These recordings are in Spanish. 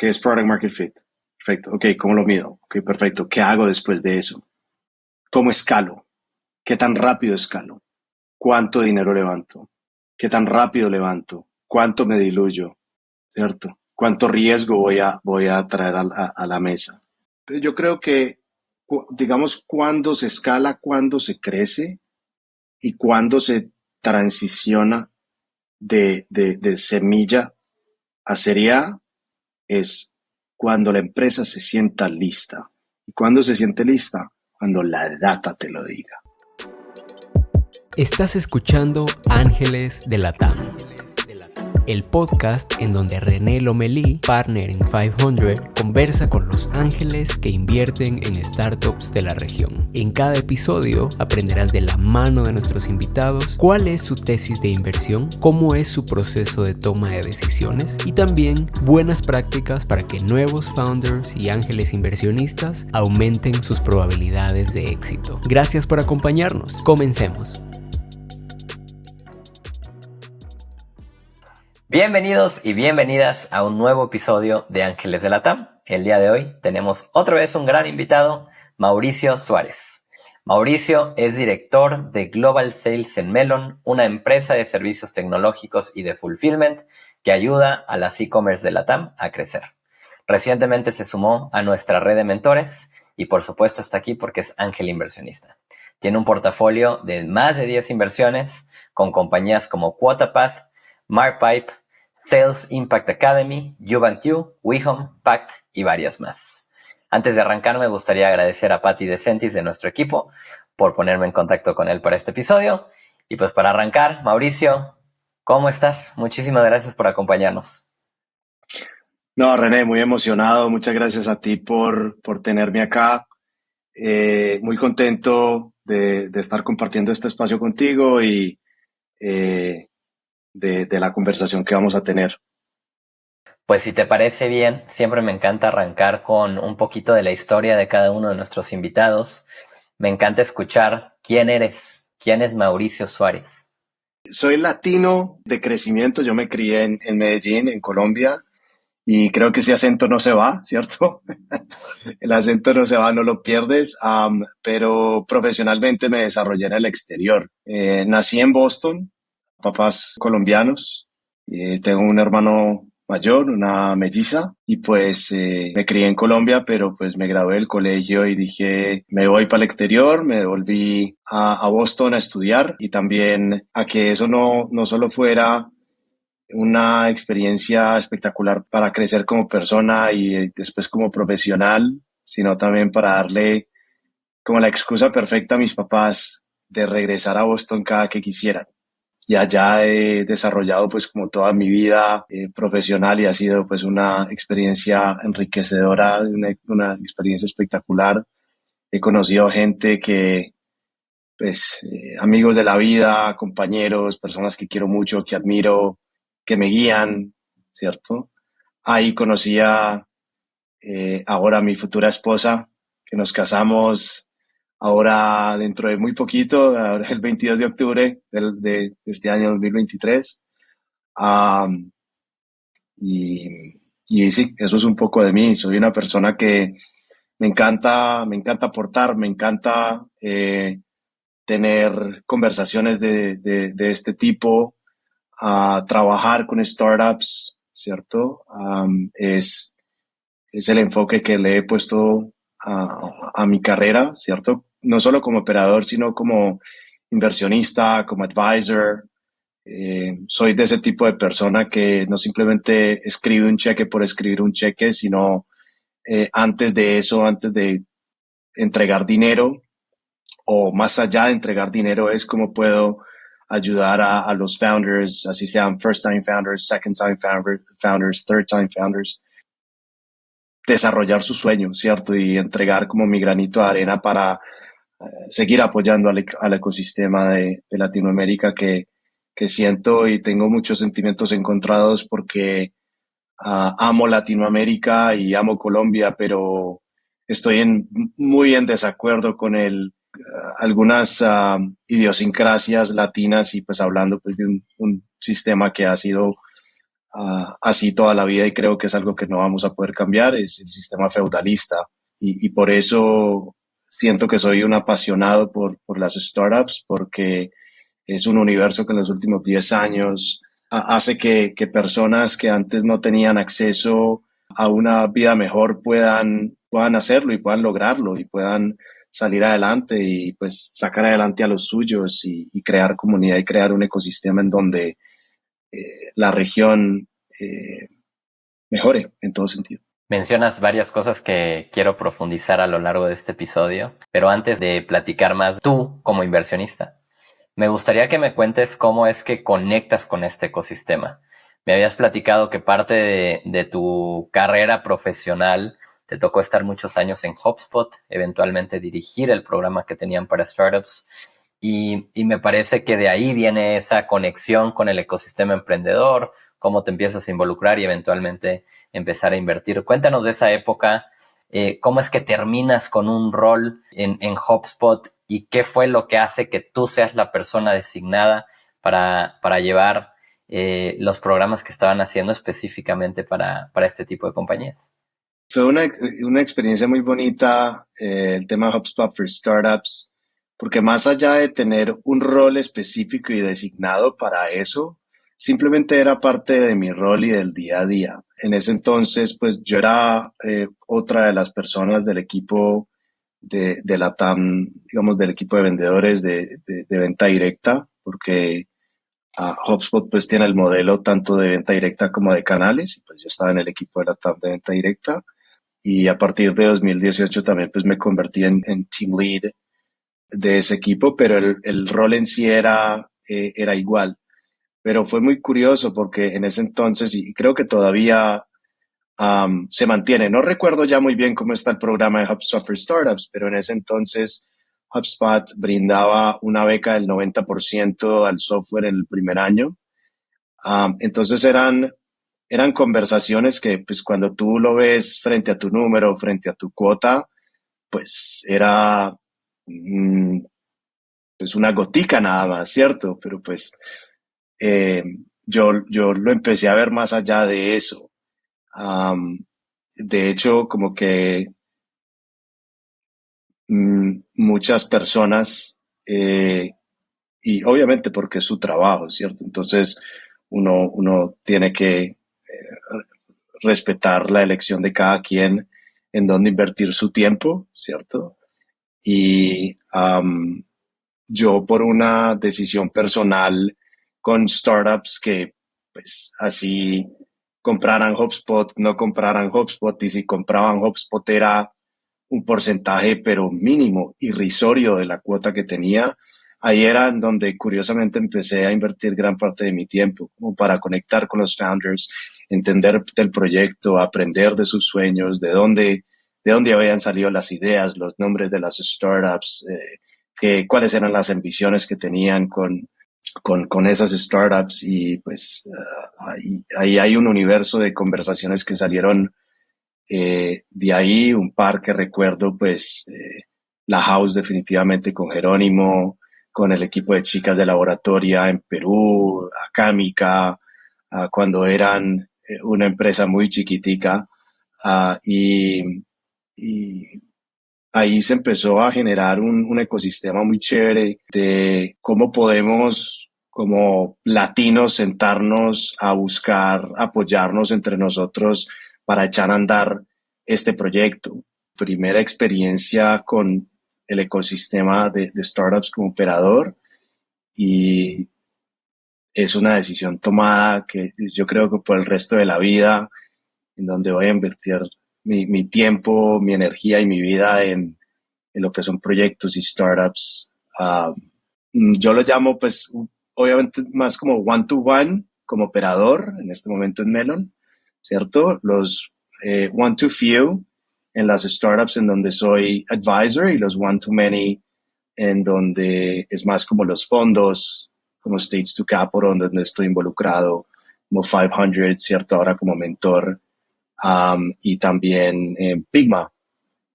¿Qué es Product Market Fit? Perfecto. Ok, ¿cómo lo mido? Ok, perfecto. ¿Qué hago después de eso? ¿Cómo escalo? ¿Qué tan rápido escalo? ¿Cuánto dinero levanto? ¿Qué tan rápido levanto? ¿Cuánto me diluyo? ¿Cierto? ¿Cuánto riesgo voy a traer a la mesa? Entonces, yo creo que, digamos, cuando se escala, cuando se crece y cuando se transiciona de semilla a serie A es cuando la empresa se sienta lista. ¿Y cuando se siente lista? Cuando la data te lo diga. Estás escuchando Ángeles de Latam, el podcast en donde René Lomelí, partner en 500, conversa con los ángeles que invierten en startups de la región. En cada episodio aprenderás de la mano de nuestros invitados cuál es su tesis de inversión, cómo es su proceso de toma de decisiones y también buenas prácticas para que nuevos founders y ángeles inversionistas aumenten sus probabilidades de éxito. Gracias por acompañarnos. Comencemos. Bienvenidos y bienvenidas a un nuevo episodio de Ángeles de Latam. El día de hoy tenemos otra vez un gran invitado, Mauricio Suárez. Mauricio es director de Global Sales en Melon, una empresa de servicios tecnológicos y de fulfillment que ayuda a las e-commerce de Latam a crecer. Recientemente se sumó a nuestra red de mentores y por supuesto está aquí porque es ángel inversionista. Tiene un portafolio de más de 10 inversiones con compañías como QuotaPath, Marpipe, Sales Impact Academy, YouBanQ, WeHome, Pact y varias más. Antes de arrancar, me gustaría agradecer a Patti DeCentis de nuestro equipo por ponerme en contacto con él para este episodio. Y pues para arrancar, Mauricio, ¿cómo estás? Muchísimas gracias por acompañarnos. No, René, muy emocionado. Muchas gracias a ti por tenerme acá. Muy contento de estar compartiendo este espacio contigo y de la conversación que vamos a tener. Pues si te parece bien, siempre me encanta arrancar con un poquito de la historia de cada uno de nuestros invitados. Me encanta escuchar quién eres, quién es Mauricio Suárez. Soy latino de crecimiento. Yo me crié en Medellín, en Colombia, y creo que ese acento no se va, ¿cierto? El acento no se va, no lo pierdes, pero profesionalmente me desarrollé en el exterior. Nací en Boston, papás colombianos, tengo un hermano mayor, una melliza, y pues me crié en Colombia, pero pues me gradué del colegio y dije, me voy para el exterior, me volví a Boston a estudiar y también a que eso no solo fuera una experiencia espectacular para crecer como persona y después como profesional, sino también para darle como la excusa perfecta a mis papás de regresar a Boston cada que quisieran. Y allá he desarrollado pues como toda mi vida profesional y ha sido pues una experiencia enriquecedora, una experiencia espectacular. He conocido gente que pues amigos de la vida, compañeros, personas que quiero mucho, que admiro, que me guían, ¿cierto? Ahí conocí a ahora mi futura esposa, que nos casamos ahora dentro de muy poquito, ahora el 22 de octubre de este año 2023. Um, y sí, eso es un poco de mí. Soy una persona que me encanta aportar, me encanta tener conversaciones de este tipo, a trabajar con startups, ¿cierto? Es el enfoque que le he puesto a mi carrera, ¿cierto? No solo como operador, sino como inversionista, como advisor. Soy de ese tipo de persona que no simplemente escribe un cheque por escribir un cheque, sino antes de eso, antes de entregar dinero o más allá de entregar dinero, es cómo puedo ayudar a los founders, así sean first time founders, second time founders, third time founders, desarrollar su sueño, ¿cierto? Y entregar como mi granito de arena para seguir apoyando al ecosistema de Latinoamérica que siento y tengo muchos sentimientos encontrados porque amo Latinoamérica y amo Colombia, pero estoy muy en desacuerdo con algunas idiosincrasias latinas y pues hablando pues, de un sistema que ha sido así toda la vida y creo que es algo que no vamos a poder cambiar, es el sistema feudalista y por eso siento que soy un apasionado por las startups porque es un universo que en los últimos 10 años hace que personas que antes no tenían acceso a una vida mejor puedan hacerlo y puedan lograrlo y puedan salir adelante y pues sacar adelante a los suyos y crear comunidad y crear un ecosistema en donde la región mejore en todo sentido. Mencionas varias cosas que quiero profundizar a lo largo de este episodio, pero antes de platicar más, tú como inversionista, me gustaría que me cuentes cómo es que conectas con este ecosistema. Me habías platicado que parte de tu carrera profesional te tocó estar muchos años en HubSpot, eventualmente dirigir el programa que tenían para startups. Y me parece que de ahí viene esa conexión con el ecosistema emprendedor, cómo te empiezas a involucrar y eventualmente empezar a invertir. Cuéntanos de esa época, cómo es que terminas con un rol en HubSpot y qué fue lo que hace que tú seas la persona designada para llevar los programas que estaban haciendo específicamente para este tipo de compañías. Fue una experiencia muy bonita el tema HubSpot for Startups, porque más allá de tener un rol específico y designado para eso, simplemente era parte de mi rol y del día a día. En ese entonces, pues yo era otra de las personas del equipo de la TAM, digamos, del equipo de vendedores de venta directa, porque HubSpot pues tiene el modelo tanto de venta directa como de canales, y pues yo estaba en el equipo de la TAM de venta directa y a partir de 2018 también pues me convertí en team lead de ese equipo, pero el rol en sí era igual. Pero fue muy curioso porque en ese entonces, y creo que todavía se mantiene, no recuerdo ya muy bien cómo está el programa de HubSpot for Startups, pero en ese entonces HubSpot brindaba una beca del 90% al software en el primer año. Entonces eran conversaciones que pues cuando tú lo ves frente a tu número, frente a tu cuota, pues era mm, pues una gotica nada más, ¿cierto? Pero pues eh, yo lo empecé a ver más allá de eso. Um, de hecho, como que muchas personas, y obviamente porque es su trabajo, ¿cierto? Entonces uno tiene que respetar la elección de cada quien en dónde invertir su tiempo, ¿cierto? Y yo por una decisión personal con startups que pues así compraran HubSpot, no compraran HubSpot y si compraban HubSpot era un porcentaje pero mínimo, irrisorio de la cuota que tenía. Ahí era en donde curiosamente empecé a invertir gran parte de mi tiempo como para conectar con los founders, entender del proyecto, aprender de sus sueños, de dónde habían salido las ideas, los nombres de las startups, cuáles eran las ambiciones que tenían con esas startups y pues ahí hay un universo de conversaciones que salieron de ahí, un par que recuerdo pues La House definitivamente con Jerónimo, con el equipo de chicas de laboratoria en Perú, Acámica, cuando eran una empresa muy chiquitica y ahí se empezó a generar un ecosistema muy chévere de cómo podemos como latinos sentarnos a buscar apoyarnos entre nosotros para echar a andar este proyecto. Primera experiencia con el ecosistema de startups como operador y es una decisión tomada que yo creo que por el resto de la vida, en donde voy a invertir mi tiempo, mi energía y mi vida en lo que son proyectos y startups. Yo lo llamo, pues, obviamente más como one-to-one, como operador, en este momento en Melon, ¿cierto? Los one-to-few en las startups en donde soy advisor y los one-to-many en donde es más como los fondos, como Stage to Capital, donde estoy involucrado, como 500, ¿cierto? Ahora como mentor. Y también Pigma,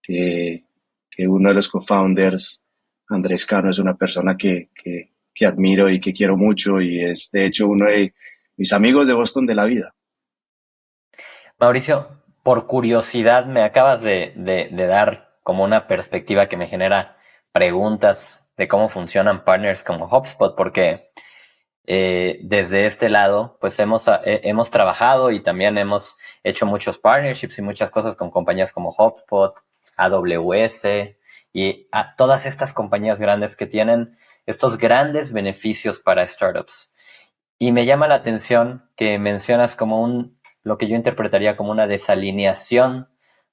que, que uno de los co-founders, Andrés Cano, es una persona que admiro y que quiero mucho y es de hecho uno de mis amigos de Boston de la vida. Mauricio, por curiosidad, me acabas de dar como una perspectiva que me genera preguntas de cómo funcionan partners como HubSpot, porque desde este lado, pues hemos trabajado y también hemos hecho muchos partnerships y muchas cosas con compañías como HubSpot, AWS y a todas estas compañías grandes que tienen estos grandes beneficios para startups. Y me llama la atención que mencionas como lo que yo interpretaría como una desalineación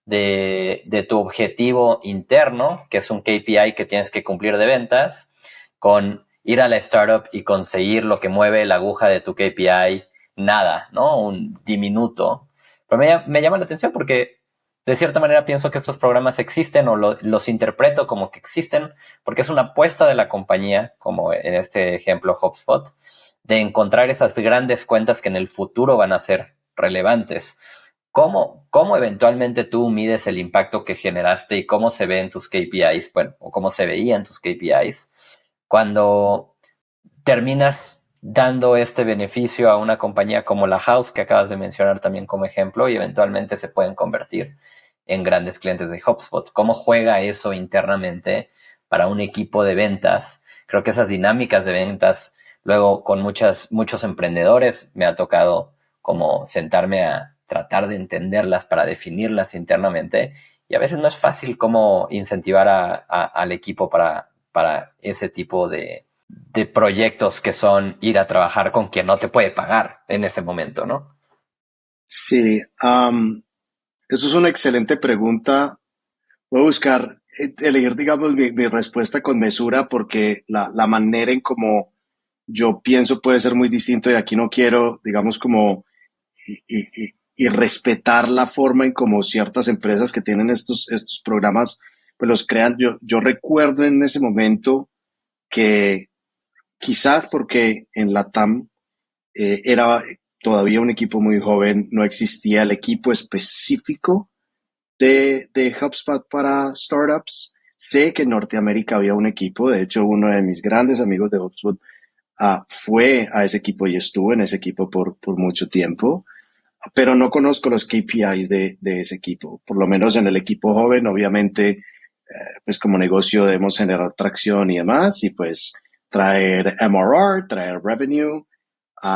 de tu objetivo interno, que es un KPI que tienes que cumplir de ventas, con ir a la startup y conseguir lo que mueve la aguja de tu KPI, nada, ¿no? Un diminuto. Pero me llama la atención porque de cierta manera pienso que estos programas existen o los interpreto como que existen porque es una apuesta de la compañía, como en este ejemplo HubSpot, de encontrar esas grandes cuentas que en el futuro van a ser relevantes. ¿Cómo eventualmente tú mides el impacto que generaste y cómo se ve en tus KPIs, bueno, o cómo se veía en tus KPIs cuando terminas dando este beneficio a una compañía como la House, que acabas de mencionar también como ejemplo, y eventualmente se pueden convertir en grandes clientes de HubSpot? ¿Cómo juega eso internamente para un equipo de ventas? Creo que esas dinámicas de ventas, luego con muchos emprendedores, me ha tocado como sentarme a tratar de entenderlas para definirlas internamente, y a veces no es fácil cómo incentivar al equipo para ese tipo de proyectos que son ir a trabajar con quien no te puede pagar en ese momento, ¿no? Sí, eso es una excelente pregunta. Voy a buscar elegir, digamos, mi respuesta con mesura porque la manera en como yo pienso puede ser muy distinto y aquí no quiero, digamos, como y respetar la forma en como ciertas empresas que tienen estos programas, pues los crean. Yo recuerdo en ese momento que quizás porque en la TAM era todavía un equipo muy joven, no existía el equipo específico de HubSpot para startups. Sé que en Norteamérica había un equipo, de hecho uno de mis grandes amigos de HubSpot fue a ese equipo y estuvo en ese equipo por mucho tiempo, pero no conozco los KPIs de ese equipo, por lo menos en el equipo joven, obviamente, pues como negocio debemos generar tracción y demás, y pues traer MRR, traer revenue,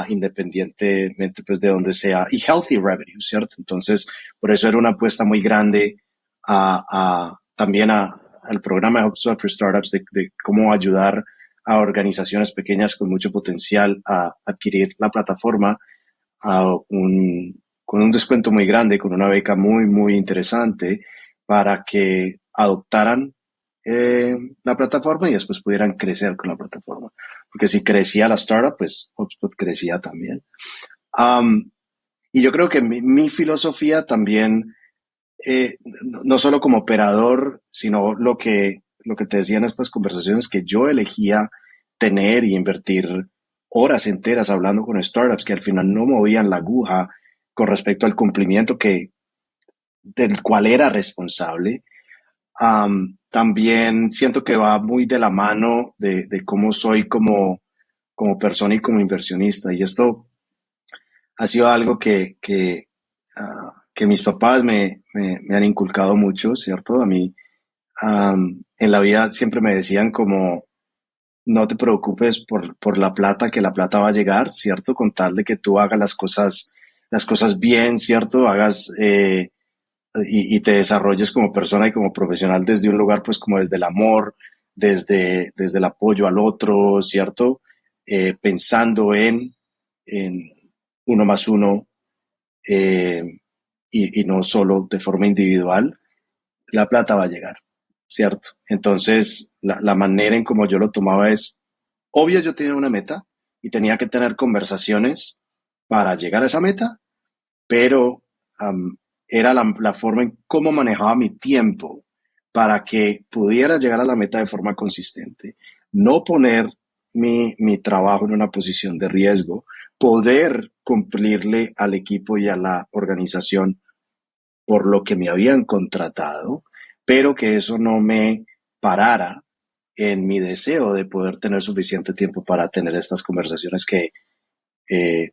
independientemente pues de donde sea, y healthy revenue, ¿cierto? Entonces, por eso era una apuesta muy grande también al programa de HubSpot for Startups de cómo ayudar a organizaciones pequeñas con mucho potencial a adquirir la plataforma con un descuento muy grande, con una beca muy interesante para que adoptaran la plataforma y después pudieran crecer con la plataforma. Porque si crecía la startup, pues HubSpot crecía también. Um, y yo creo que mi filosofía también, no solo como operador, sino lo que te decía en estas conversaciones, que yo elegía tener y invertir horas enteras hablando con startups que al final no movían la aguja con respecto al cumplimiento del cual era responsable. También siento que va muy de la mano de cómo soy como persona y como inversionista. Y esto ha sido algo que mis papás me han inculcado mucho, ¿cierto? A mí, en la vida siempre me decían como, no te preocupes por la plata, que la plata va a llegar, ¿cierto? Con tal de que tú hagas las cosas bien, ¿cierto? Hagas y te desarrolles como persona y como profesional desde un lugar, pues como desde el amor, desde el apoyo al otro, ¿cierto? Pensando en uno más uno eh, y no solo de forma individual, la plata va a llegar, ¿cierto? Entonces, la manera en como yo lo tomaba es, obvio yo tenía una meta y tenía que tener conversaciones para llegar a esa meta, pero era la forma en cómo manejaba mi tiempo para que pudiera llegar a la meta de forma consistente. No poner mi trabajo en una posición de riesgo, poder cumplirle al equipo y a la organización por lo que me habían contratado, pero que eso no me parara en mi deseo de poder tener suficiente tiempo para tener estas conversaciones que eh,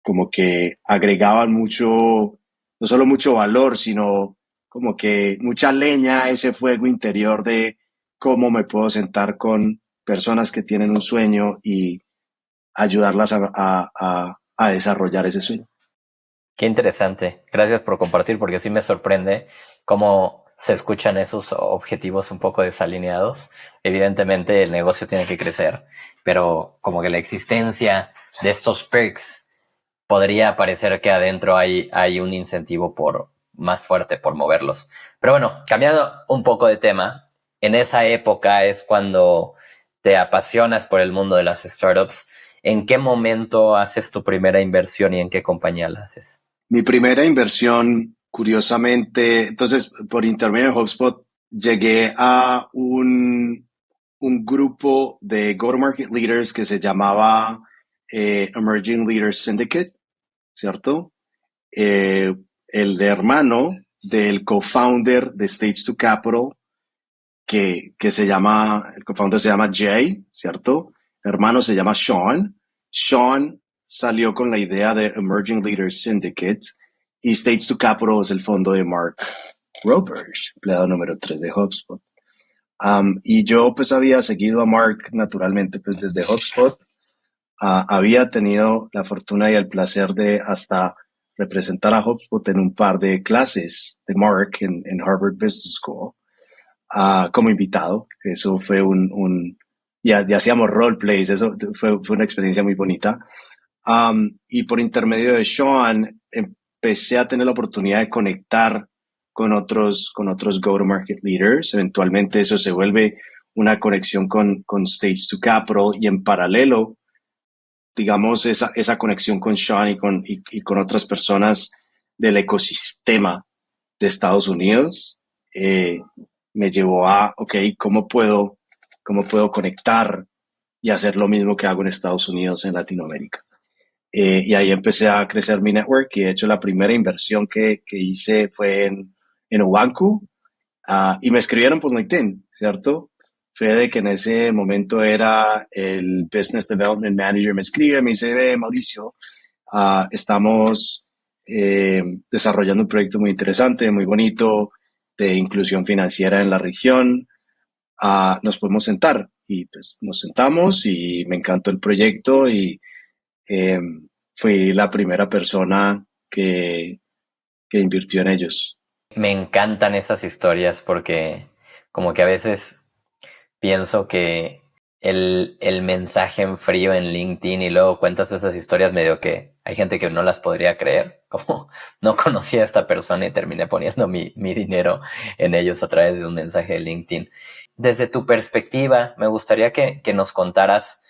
como que agregaban mucho no solo mucho valor, sino como que mucha leña a ese fuego interior de cómo me puedo sentar con personas que tienen un sueño y ayudarlas a desarrollar ese sueño. Qué interesante. Gracias por compartir porque sí me sorprende cómo se escuchan esos objetivos un poco desalineados. Evidentemente el negocio tiene que crecer, pero como que la existencia de estos perks podría parecer que adentro hay un incentivo más fuerte por moverlos. Pero bueno, cambiando un poco de tema, en esa época es cuando te apasionas por el mundo de las startups. ¿En qué momento haces tu primera inversión y en qué compañía la haces? Mi primera inversión, curiosamente, entonces por intermedio de HubSpot, llegué a un grupo de go-to-market leaders que se llamaba Emerging Leaders Syndicate, ¿cierto? Eh, el hermano del co-founder de Stage 2 Capital, que se llama, el co-founder se llama Jay, ¿cierto? El hermano se llama Sean. Sean salió con la idea de Emerging Leaders Syndicate y Stage 2 Capital es el fondo de Mark Roberge, empleado número 3 de HubSpot. Y yo pues había seguido a Mark naturalmente pues desde HubSpot. Había tenido la fortuna y el placer de hasta representar a HubSpot en un par de clases de Mark en Harvard Business School como invitado. Eso fue ya hacíamos roleplays, eso fue una experiencia muy bonita. Y por intermedio de Sean, empecé a tener la oportunidad de conectar con otros go-to-market leaders. Eventualmente eso se vuelve una conexión con Stage 2 Capital y en paralelo, digamos, esa conexión con Sean y con otras personas del ecosistema de Estados Unidos, me llevó a, ok, cómo puedo conectar y hacer lo mismo que hago en Estados Unidos, en Latinoamérica? Y ahí empecé a crecer mi network y de hecho la primera inversión que hice fue en Ubanku y me escribieron por LinkedIn, ¿cierto? Fue de que en ese momento era el Business Development Manager, me escribe, me dice, ve, Mauricio, estamos desarrollando un proyecto muy interesante, muy bonito, de inclusión financiera en la región. Nos podemos sentar. Y pues nos sentamos y me encantó el proyecto y eh, fui la primera persona que invirtió en ellos. Me encantan esas historias porque como que a veces pienso que el mensaje en frío en LinkedIn y luego cuentas esas historias medio que hay gente que no las podría creer, como no conocía a esta persona y terminé poniendo mi dinero en ellos a través de un mensaje de LinkedIn. Desde tu perspectiva, me gustaría que nos contaras,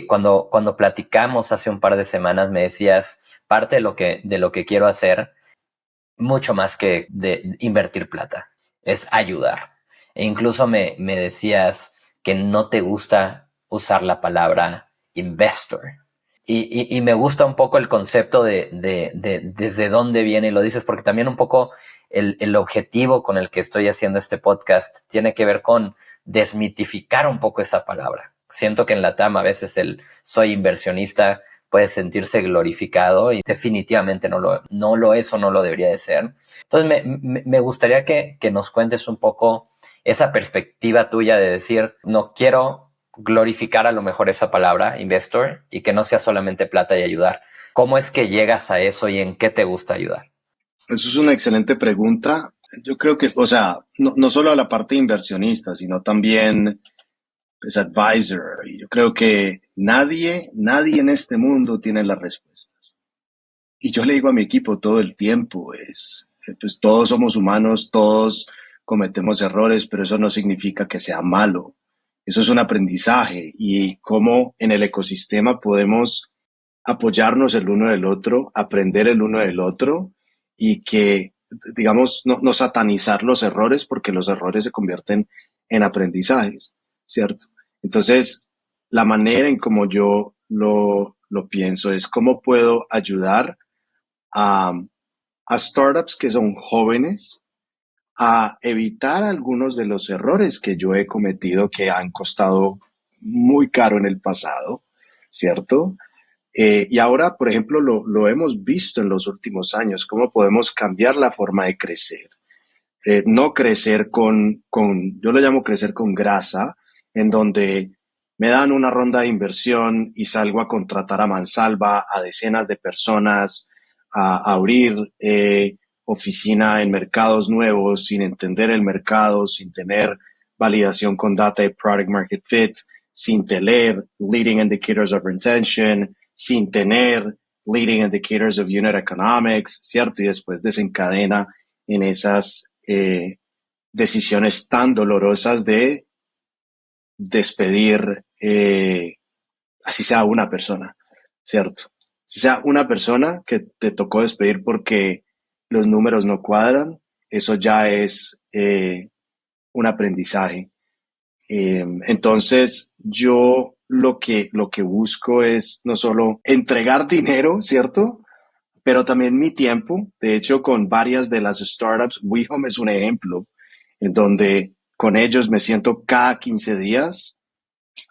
cuando platicamos hace un par de semanas me decías, parte de lo que quiero hacer mucho más que de invertir plata, es ayudar. E incluso me decías que no te gusta usar la palabra investor. Y me gusta un poco el concepto de desde dónde viene, y lo dices porque también un poco el objetivo con el que estoy haciendo este podcast tiene que ver con desmitificar un poco esa palabra. Siento que en la TAM a veces el soy inversionista puede sentirse glorificado y definitivamente no lo es o no lo debería de ser. Entonces me gustaría que nos cuentes un poco esa perspectiva tuya de decir, no quiero glorificar a lo mejor esa palabra, investor, y que no sea solamente plata y ayudar. ¿Cómo es que llegas a eso y en qué te gusta ayudar? Eso es una excelente pregunta. Yo creo que, o sea, no solo a la parte inversionista, sino también pues, advisor. Y yo creo que nadie en este mundo tiene las respuestas. Y yo le digo a mi equipo todo el tiempo, pues todos somos humanos, todos cometemos errores, pero eso no significa que sea malo. Eso es un aprendizaje y cómo en el ecosistema podemos apoyarnos el uno del otro, aprender el uno del otro y que, digamos, no satanizar los errores porque los errores se convierten en aprendizajes, ¿cierto? Entonces, la manera en como yo lo pienso es cómo puedo ayudar a, a startups que son jóvenes a evitar algunos de los errores que yo he cometido que han costado muy caro en el pasado, ¿cierto? Y ahora, por ejemplo, lo hemos visto en los últimos años, cómo podemos cambiar la forma de crecer. No crecer yo lo llamo crecer con grasa, en donde me dan una ronda de inversión y salgo a contratar a mansalva a decenas de personas, a abrir oficina en mercados nuevos sin entender el mercado, sin tener validación con data de product market fit, sin tener leading indicators of retention, sin tener leading indicators of unit economics, ¿cierto? Y después desencadena en esas decisiones tan dolorosas de despedir, así sea una persona, ¿cierto? Si sea una persona que te tocó despedir porque los números no cuadran, eso ya es un aprendizaje. Entonces, yo lo que busco es no solo entregar dinero, ¿cierto? Pero también mi tiempo. De hecho, con varias de las startups, WeHome es un ejemplo en donde con ellos me siento cada 15 días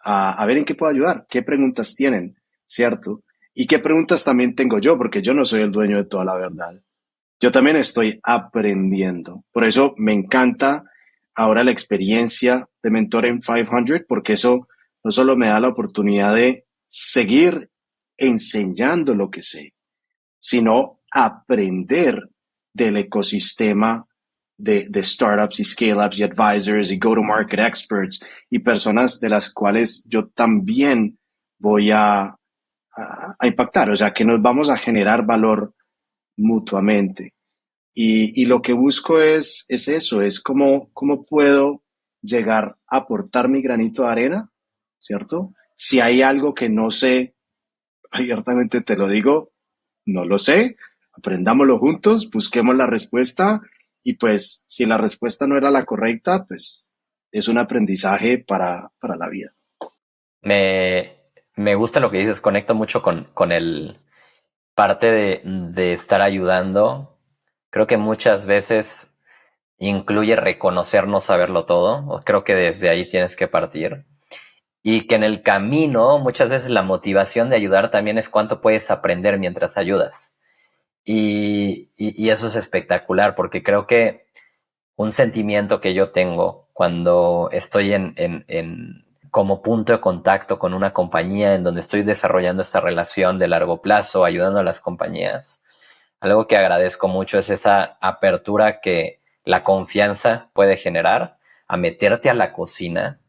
a ver en qué puedo ayudar, qué preguntas tienen, ¿cierto? Y qué preguntas también tengo yo, porque yo no soy el dueño de toda la verdad. Yo también estoy aprendiendo. Por eso me encanta ahora la experiencia de Mentoring 500, porque eso no solo me da la oportunidad de seguir enseñando lo que sé, sino aprender del ecosistema de startups y scale-ups y advisors y go-to-market experts y personas de las cuales yo también voy a impactar, o sea, que nos vamos a generar valor mutuamente. Y lo que busco es eso, es cómo puedo llegar a aportar mi granito de arena, ¿cierto? Si hay algo que no sé, abiertamente te lo digo, no lo sé, aprendámoslo juntos, busquemos la respuesta y pues si la respuesta no era la correcta, pues es un aprendizaje para la vida. Me, me gusta lo que dices, conecto mucho con el parte de estar ayudando. Creo que muchas veces incluye reconocer no saberlo todo. Creo que desde ahí tienes que partir. Y que en el camino, muchas veces la motivación de ayudar también es cuánto puedes aprender mientras ayudas. Y eso es espectacular porque creo que un sentimiento que yo tengo cuando estoy como punto de contacto con una compañía en donde estoy desarrollando esta relación de largo plazo, ayudando a las compañías, algo que agradezco mucho es esa apertura que la confianza puede generar a meterte a la cocina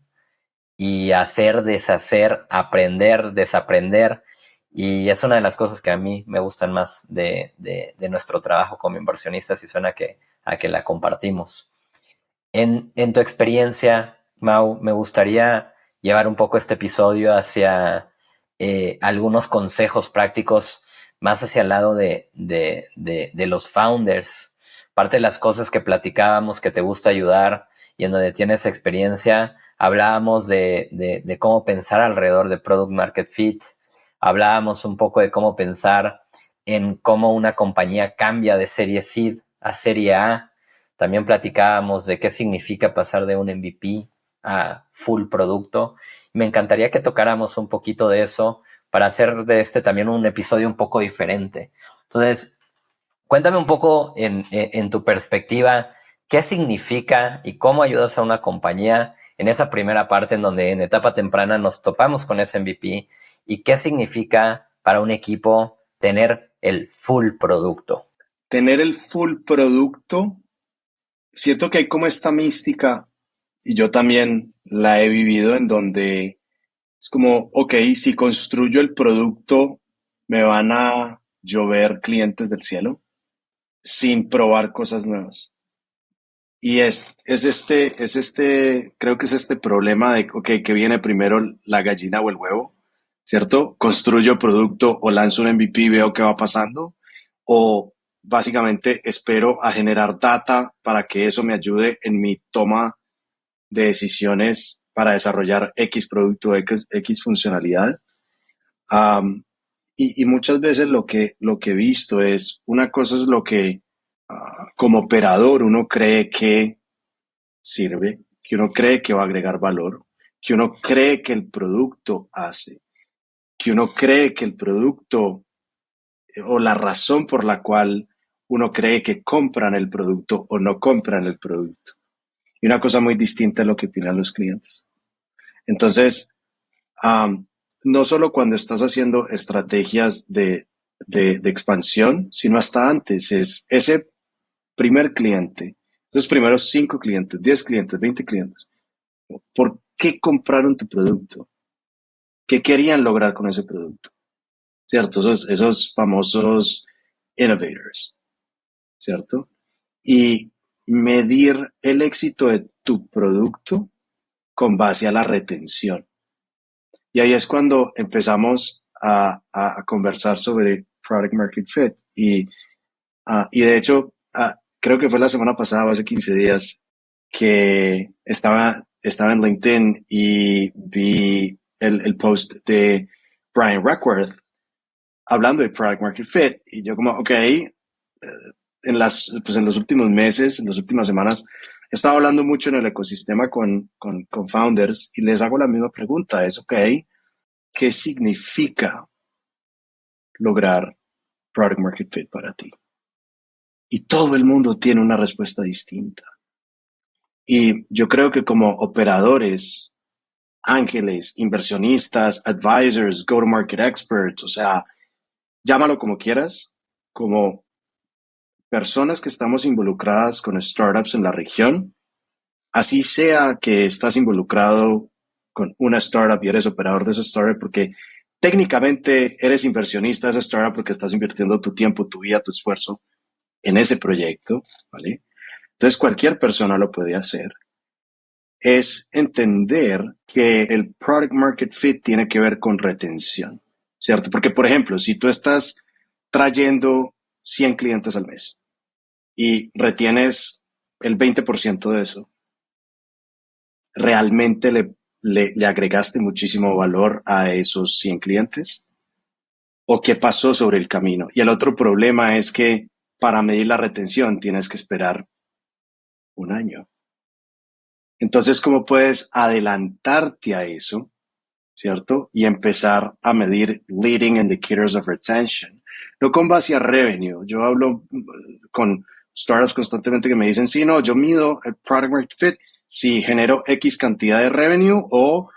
y hacer, deshacer, aprender, desaprender. Y es una de las cosas que a mí me gustan más de nuestro trabajo como inversionistas y suena a que la compartimos. En tu experiencia, Mau, me gustaría llevar un poco este episodio hacia algunos consejos prácticos más hacia el lado de los founders. Parte de las cosas que platicábamos que te gusta ayudar y en donde tienes experiencia, hablábamos de cómo pensar alrededor de Product Market Fit, hablábamos un poco de cómo pensar en cómo una compañía cambia de serie seed a serie A. También platicábamos de qué significa pasar de un MVP a full producto. Me encantaría que tocáramos un poquito de eso para hacer de este también un episodio un poco diferente. Entonces, cuéntame un poco en tu perspectiva qué significa y cómo ayudas a una compañía en esa primera parte en donde en etapa temprana nos topamos con ese MVP y qué significa para un equipo tener el full producto. Tener el full producto, siento que hay como esta mística, y yo también la he vivido, en donde es como, ok, si construyo el producto, me van a llover clientes del cielo sin probar cosas nuevas. Y creo que es este problema de, ok, que viene primero la gallina o el huevo, ¿cierto? Construyo producto o lanzo un MVP y veo qué va pasando, o básicamente espero a generar data para que eso me ayude en mi toma de decisiones para desarrollar X producto, X funcionalidad. Um, y muchas veces lo que he visto es, una cosa es lo que como operador uno cree que sirve, que uno cree que va a agregar valor, que uno cree que el producto hace, que uno cree que el producto o la razón por la cual uno cree que compran el producto o no compran el producto. Y una cosa muy distinta a lo que opinan los clientes. Entonces, no solo cuando estás haciendo estrategias de expansión, sino hasta antes, es ese primer cliente, esos primeros 5 clientes, 10 clientes, 20 clientes. ¿Por qué compraron tu producto? ¿Qué querían lograr con ese producto? ¿Cierto? Esos famosos innovators, ¿cierto? Y medir el éxito de tu producto con base a la retención. Y ahí es cuando empezamos a conversar sobre Product Market Fit. Y de hecho, creo que fue la semana pasada, o hace 15 días, que estaba en LinkedIn y vi el post de Brian Reckworth hablando de Product Market Fit. Y yo como, ok, en los últimos meses, en las últimas semanas, he estado hablando mucho en el ecosistema con founders y les hago la misma pregunta. Es, ok, ¿qué significa lograr Product Market Fit para ti? Y todo el mundo tiene una respuesta distinta. Y yo creo que como operadores, ángeles, inversionistas, advisors, go-to-market experts, o sea, llámalo como quieras, como personas que estamos involucradas con startups en la región, así sea que estás involucrado con una startup y eres operador de esa startup porque técnicamente eres inversionista de esa startup porque estás invirtiendo tu tiempo, tu vida, tu esfuerzo en ese proyecto, ¿vale? Entonces cualquier persona lo puede hacer. Es entender que el product market fit tiene que ver con retención, ¿cierto? Porque, por ejemplo, si tú estás trayendo 100 clientes al mes y retienes el 20% de eso, ¿realmente le agregaste muchísimo valor a esos 100 clientes? ¿O qué pasó sobre el camino? Y el otro problema es que para medir la retención tienes que esperar un año. Entonces, ¿cómo puedes adelantarte a eso, cierto? Y empezar a medir leading indicators of retention. No con base a revenue. Yo hablo con startups constantemente que me dicen, sí, no, yo mido el product market fit si genero X cantidad de revenue o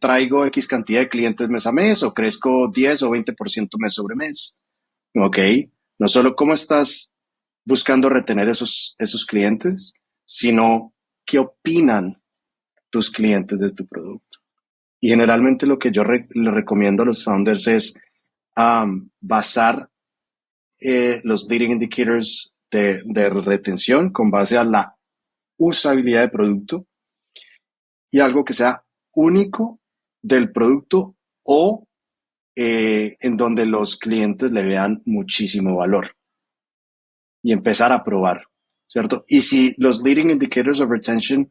traigo X cantidad de clientes mes a mes o crezco 10 o 20% mes sobre mes. Ok, no solo cómo estás buscando retener esos clientes, sino qué opinan tus clientes de tu producto. Y generalmente lo que yo le recomiendo a los founders es basar los leading indicators de retención con base a la usabilidad del producto y algo que sea único del producto o en donde los clientes le vean muchísimo valor y empezar a probar, ¿cierto? Y si los leading indicators of retention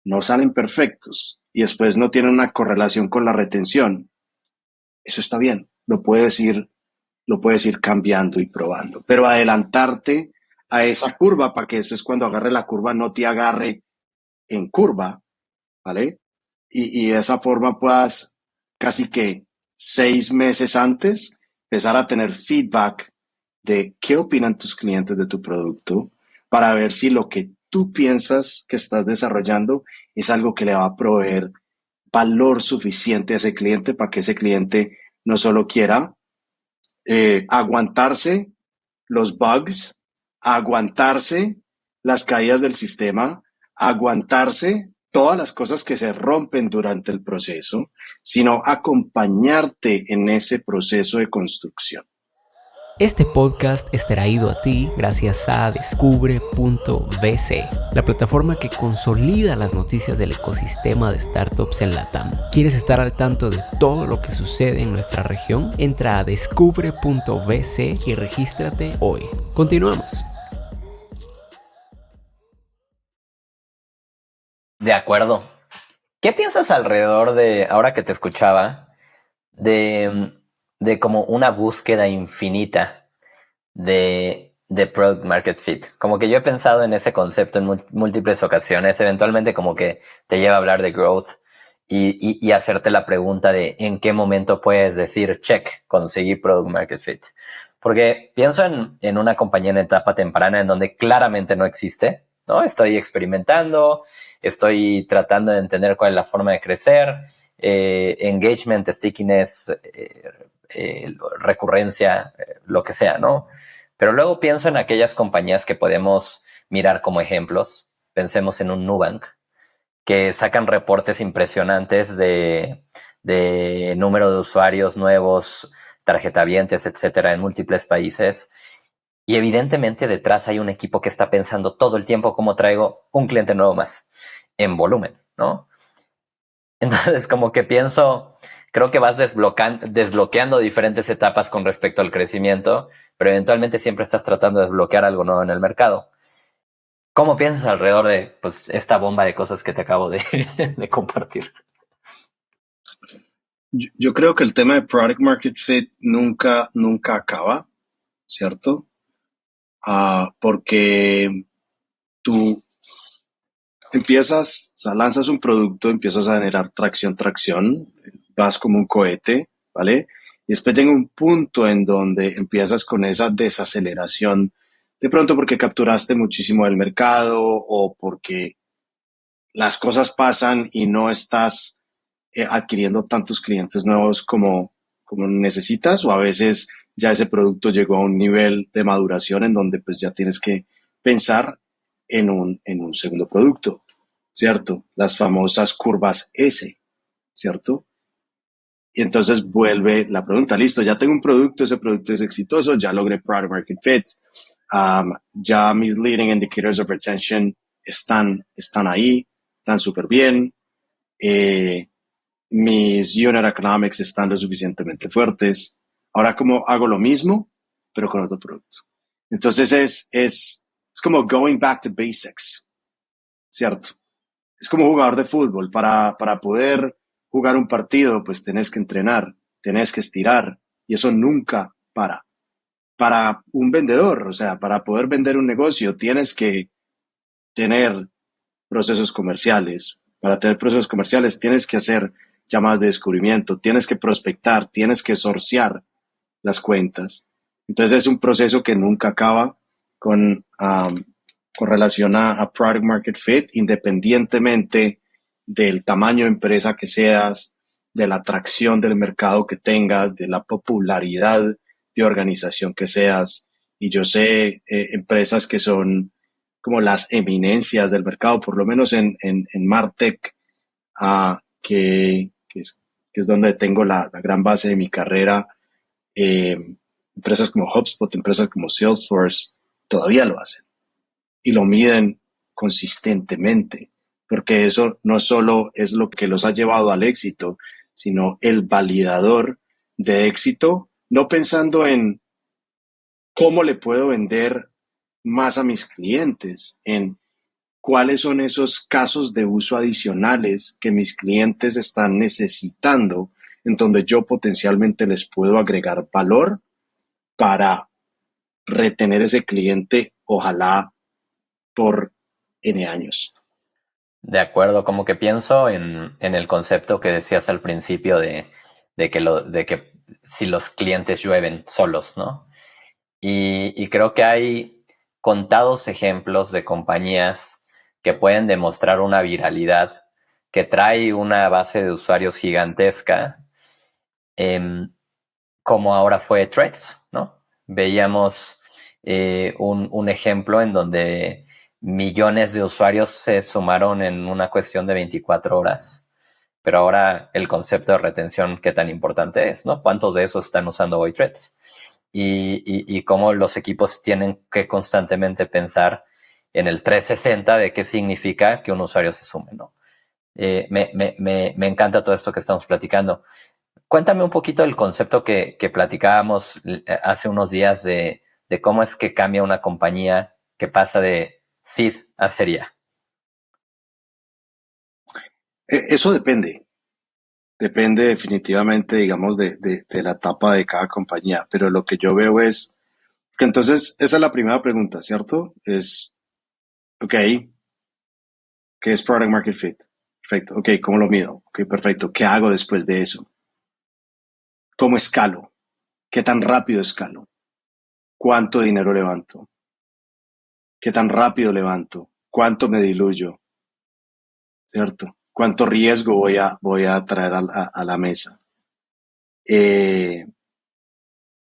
no salen perfectos y después no tienen una correlación con la retención, eso está bien, lo puedes ir cambiando y probando, pero adelantarte a esa curva para que después cuando agarre la curva no te agarre en curva, ¿vale? Y de esa forma puedas casi que 6 meses antes empezar a tener feedback de qué opinan tus clientes de tu producto para ver si lo que tú piensas que estás desarrollando es algo que le va a proveer valor suficiente a ese cliente para que ese cliente no solo quiera aguantarse los bugs, aguantarse las caídas del sistema, aguantarse todas las cosas que se rompen durante el proceso, sino acompañarte en ese proceso de construcción. Este podcast es traído a ti gracias a Descubre.vc, la plataforma que consolida las noticias del ecosistema de startups en LATAM. ¿Quieres estar al tanto de todo lo que sucede en nuestra región? Entra a Descubre.vc y regístrate hoy. Continuamos. De acuerdo. ¿Qué piensas alrededor de, ahora que te escuchaba, de como una búsqueda infinita de product market fit? Como que yo he pensado en ese concepto en múltiples ocasiones, eventualmente como que te lleva a hablar de growth y hacerte la pregunta de en qué momento puedes decir, check, conseguí product market fit. Porque pienso en una compañía en etapa temprana en donde claramente no existe, ¿no? Estoy experimentando, estoy tratando de entender cuál es la forma de crecer, engagement, stickiness, recurrencia, lo que sea, ¿no? Pero luego pienso en aquellas compañías que podemos mirar como ejemplos. Pensemos en un Nubank, que sacan reportes impresionantes de número de usuarios nuevos, tarjetavientes, etcétera, en múltiples países. Y evidentemente detrás hay un equipo que está pensando todo el tiempo cómo traigo un cliente nuevo más en volumen, ¿no? Entonces, como que pienso, creo que vas desbloqueando diferentes etapas con respecto al crecimiento, pero eventualmente siempre estás tratando de desbloquear algo nuevo en el mercado. ¿Cómo piensas alrededor de pues, esta bomba de cosas que te acabo de, de compartir? Yo creo que el tema de product market fit nunca acaba, ¿cierto? Porque tú empiezas, o sea, lanzas un producto, empiezas a generar tracción, vas como un cohete, ¿vale? Y después llega un punto en donde empiezas con esa desaceleración, de pronto porque capturaste muchísimo del mercado o porque las cosas pasan y no estás adquiriendo tantos clientes nuevos como necesitas, o a veces ya ese producto llegó a un nivel de maduración en donde pues ya tienes que pensar en un segundo producto, ¿cierto? Las famosas curvas S, ¿cierto? Y entonces vuelve la pregunta, listo, ya tengo un producto, ese producto es exitoso, ya logré product market fit, ya mis leading indicators of retention están ahí, están súper bien, eh, mis unit economics están lo suficientemente fuertes. Ahora, ¿cómo hago lo mismo, pero con otro producto? Entonces es como going back to basics, ¿cierto? Es como jugador de fútbol. Para poder jugar un partido, pues tenés que entrenar, tenés que estirar, y eso nunca para. Para un vendedor, o sea, para poder vender un negocio, tienes que tener procesos comerciales. Para tener procesos comerciales tienes que hacer llamadas de descubrimiento, tienes que prospectar, tienes que sorciar las cuentas. Entonces es un proceso que nunca acaba con relación a product market fit, independientemente del tamaño de empresa que seas, de la atracción del mercado que tengas, de la popularidad de organización que seas. Y yo sé empresas que son como las eminencias del mercado, por lo menos en Martech, que es donde tengo la gran base de mi carrera. eh, Empresas como HubSpot, empresas como Salesforce, todavía lo hacen y lo miden consistentemente, porque eso no solo es lo que los ha llevado al éxito, sino el validador de éxito, no pensando en cómo le puedo vender más a mis clientes, en cuáles son esos casos de uso adicionales que mis clientes están necesitando, en donde yo potencialmente les puedo agregar valor para retener ese cliente, ojalá por N años. De acuerdo, como que pienso en el concepto que decías al principio de que si los clientes llueven solos, ¿no? Y creo que hay contados ejemplos de compañías que pueden demostrar una viralidad que trae una base de usuarios gigantesca, em, como ahora fue Threads, ¿no? Veíamos un ejemplo en donde millones de usuarios se sumaron en una cuestión de 24 horas. Pero ahora el concepto de retención, ¿qué tan importante es, no? ¿Cuántos de esos están usando hoy Threads? Y cómo los equipos tienen que constantemente pensar en el 360 de qué significa que un usuario se sume, ¿no? Me encanta todo esto que estamos platicando. Cuéntame un poquito del concepto que platicábamos hace unos días de cómo es que cambia una compañía que pasa de seed a serie A. Eso depende definitivamente, digamos, de la etapa de cada compañía, pero lo que yo veo es que entonces esa es la primera pregunta, ¿cierto? Es, ok, ¿qué es product market fit? perfecto. Ok, ¿cómo lo mido? Ok, perfecto. ¿Qué hago después de eso? ¿Cómo escalo? ¿Qué tan rápido escalo? ¿Cuánto dinero levanto? ¿Qué tan rápido levanto? ¿Cuánto me diluyo? ¿Cierto? ¿Cuánto riesgo voy a traer a la mesa? Eh,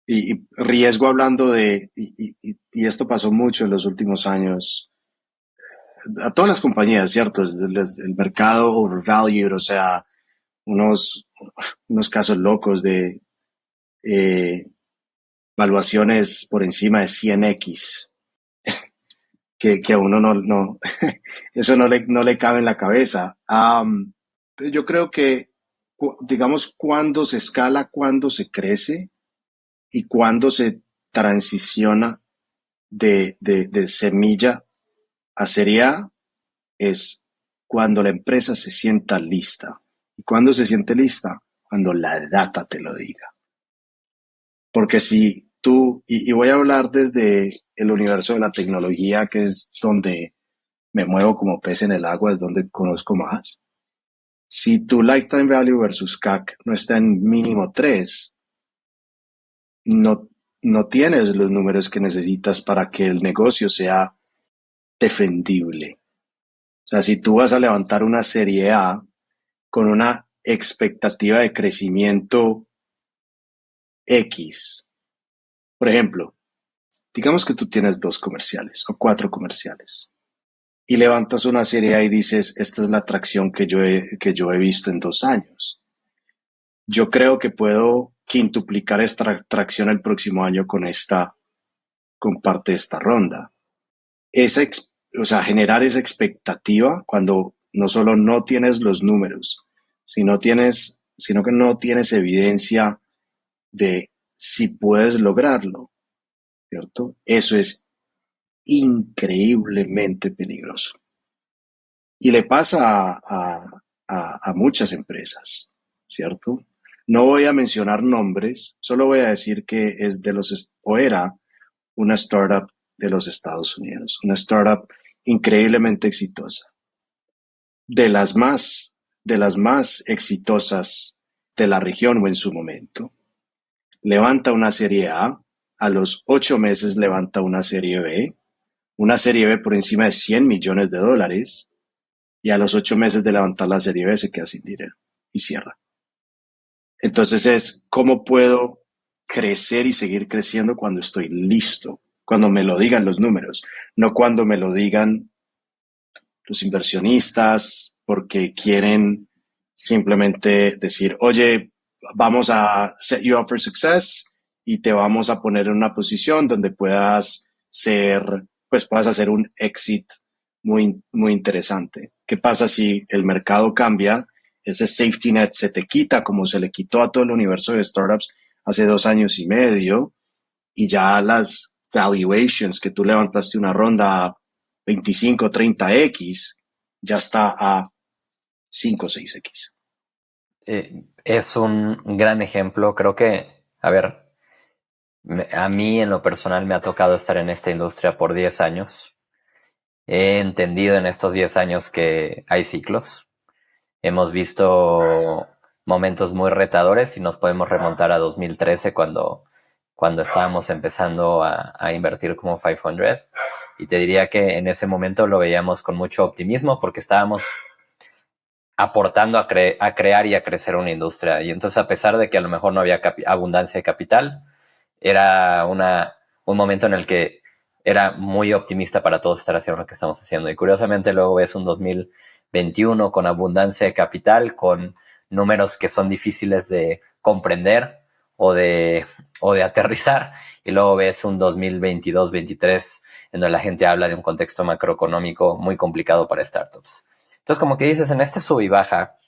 y riesgo hablando y esto pasó mucho en los últimos años, a todas las compañías, ¿cierto? El mercado overvalued, o sea, unos, unos casos locos de eh, valuaciones por encima de 100x, que a uno no eso no le cabe en la cabeza. Yo creo que, digamos, cuando se escala, cuando se crece y cuando se transiciona de semilla a serie A, es cuando la empresa se sienta lista. ¿Y cuando se siente lista? Cuando la data te lo diga. Porque si tú, y voy a hablar desde el universo de la tecnología, que es donde me muevo como pez en el agua, es donde conozco más. Si tu lifetime value versus CAC no está en mínimo 3, no, no tienes los números que necesitas para que el negocio sea defendible. O sea, si tú vas a levantar una serie A con una expectativa de crecimiento X, por ejemplo, digamos que tú tienes 2 comerciales o 4 comerciales y levantas una serie A y dices, esta es la atracción que yo he visto en 2 años. Yo creo que puedo quintuplicar esta atracción el próximo año con parte de esta ronda. O sea, generar esa expectativa cuando no solo no tienes los números, sino que no tienes evidencia de si puedes lograrlo, ¿cierto? Eso es increíblemente peligroso. Y le pasa a muchas empresas, ¿cierto? No voy a mencionar nombres, solo voy a decir que es o era una startup de los Estados Unidos, una startup increíblemente exitosa, de las más exitosas de la región o en su momento. Levanta una serie a los 8 meses levanta una serie B por encima de $100 millones, y a los 8 meses de levantar la serie B se queda sin dinero y cierra. Entonces ¿cómo puedo crecer y seguir creciendo cuando estoy listo? Cuando me lo digan los números, no cuando me lo digan los inversionistas porque quieren simplemente decir, oye, vamos a set you up for success y te vamos a poner en una posición donde puedas hacer un exit muy, muy interesante. ¿Qué pasa si el mercado cambia? Ese safety net se te quita como se le quitó a todo el universo de startups hace 2 años y medio, y ya las valuations que tú levantaste una ronda a 25, 30x, ya está a 5, 6x. Es un gran ejemplo. Creo que, a ver, a mí en lo personal me ha tocado estar en esta industria por 10 años. He entendido en estos 10 años que hay ciclos. Hemos visto momentos muy retadores y nos podemos remontar a 2013 cuando estábamos empezando a invertir como 500. Y te diría que en ese momento lo veíamos con mucho optimismo porque estábamos aportando a crear y a crecer una industria. Y entonces, a pesar de que a lo mejor no había abundancia de capital, era un momento en el que era muy optimista para todos estar haciendo lo que estamos haciendo. Y curiosamente luego ves un 2021 con abundancia de capital, con números que son difíciles de comprender o de aterrizar, y luego ves un 2022-23 en donde la gente habla de un contexto macroeconómico muy complicado para startups. Entonces, como que dices, en este sub y baja,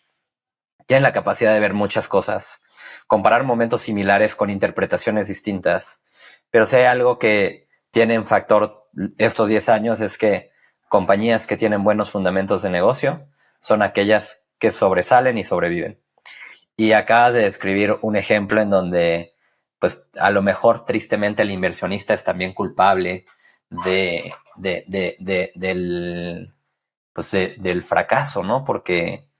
tienen la capacidad de ver muchas cosas, comparar momentos similares con interpretaciones distintas, pero si hay algo que tiene en factor estos 10 años es que compañías que tienen buenos fundamentos de negocio son aquellas que sobresalen y sobreviven. Y acabas de describir un ejemplo en donde, pues, a lo mejor tristemente el inversionista es también culpable del fracaso, ¿no? Porque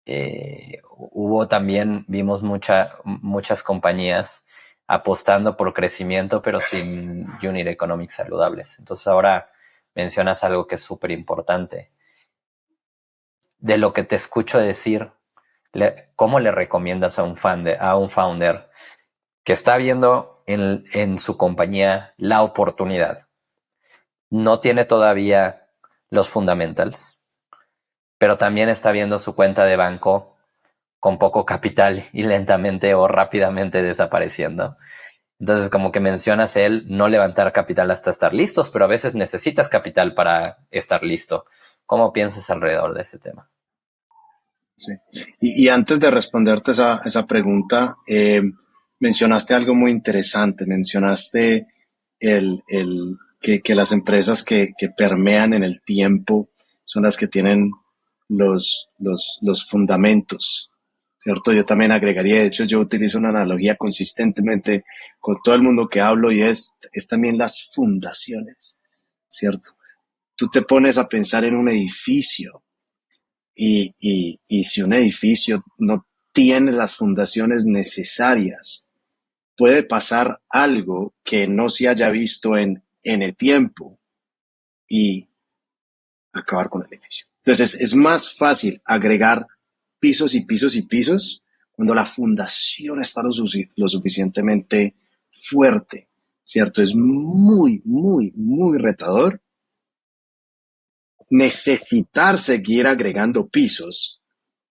hubo también, vimos muchas compañías apostando por crecimiento, pero sin unit economics saludables. Entonces ahora mencionas algo que es súper importante. De lo que te escucho decir, ¿cómo le recomiendas a un founder que está viendo en su compañía la oportunidad? No tiene todavía los fundamentals, pero también está viendo su cuenta de banco con poco capital y lentamente o rápidamente desapareciendo. Entonces, como que mencionas el no levantar capital hasta estar listos, pero a veces necesitas capital para estar listo. ¿Cómo piensas alrededor de ese tema? Sí. Y antes de responderte esa pregunta, mencionaste algo muy interesante. Mencionaste que las empresas que permean en el tiempo son las que tienen los fundamentos, ¿cierto? Yo también agregaría, de hecho, yo utilizo una analogía consistentemente con todo el mundo que hablo y es también las fundaciones, ¿cierto? Tú te pones a pensar en un edificio y si un edificio no tiene las fundaciones necesarias, puede pasar algo que no se haya visto en el tiempo y acabar con el edificio. Entonces es más fácil agregar pisos y pisos y pisos cuando la fundación está lo suficientemente fuerte, ¿cierto? Es muy, muy, muy retador necesitar seguir agregando pisos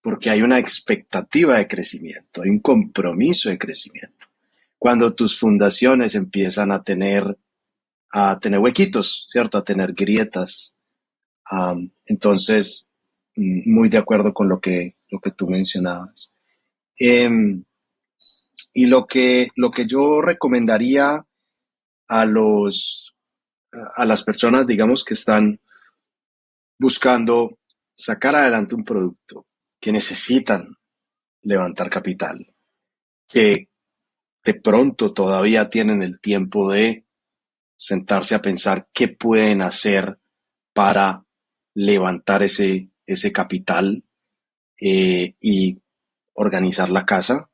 porque hay una expectativa de crecimiento, hay un compromiso de crecimiento. Cuando tus fundaciones empiezan a tener huequitos, ¿cierto? A tener grietas. Entonces, muy de acuerdo con lo que tú mencionabas. Em, y lo que yo recomendaría a a las personas, digamos, que están buscando sacar adelante un producto, que necesitan levantar capital, que de pronto todavía tienen el tiempo de sentarse a pensar qué pueden hacer para levantar ese capital y organizar la casa.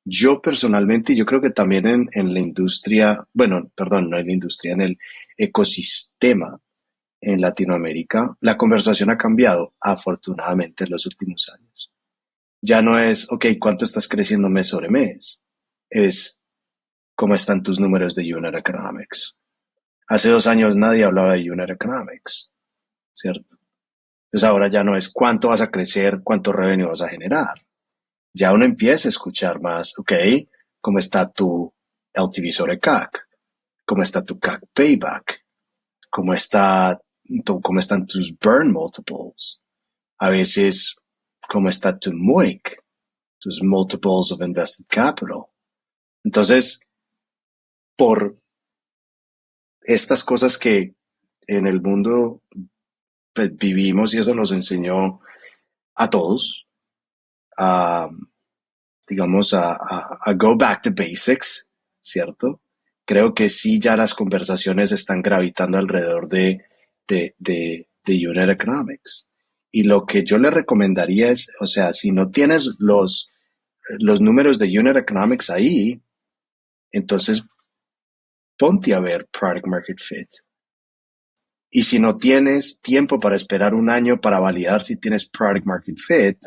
Yo personalmente, yo creo que también en la industria, bueno, perdón, no en la industria, en el ecosistema en Latinoamérica, la conversación ha cambiado afortunadamente en los últimos años. Ya no es, ok, ¿cuánto estás creciendo mes sobre mes? Es, ¿cómo están tus números de unit economics? Hace 2 años nadie hablaba de unit economics, ¿cierto? Entonces ahora ya no es cuánto vas a crecer, cuánto revenue vas a generar. Ya uno empieza a escuchar más, ok, ¿cómo está tu LTV sobre CAC? ¿Cómo está tu CAC payback? ¿Cómo están tus burn multiples? A veces, ¿cómo está tu MOIC? Tus multiples of invested capital. Entonces, por estas cosas que en el mundo pues, vivimos y eso nos enseñó a todos, a, digamos, a go back to basics, ¿cierto? Creo que sí ya las conversaciones están gravitando alrededor de unit economics. Y lo que yo le recomendaría es, o sea, si no tienes los números de unit economics ahí, entonces ponte a ver product market fit. Y si no tienes tiempo para esperar un año para validar si tienes product market fit,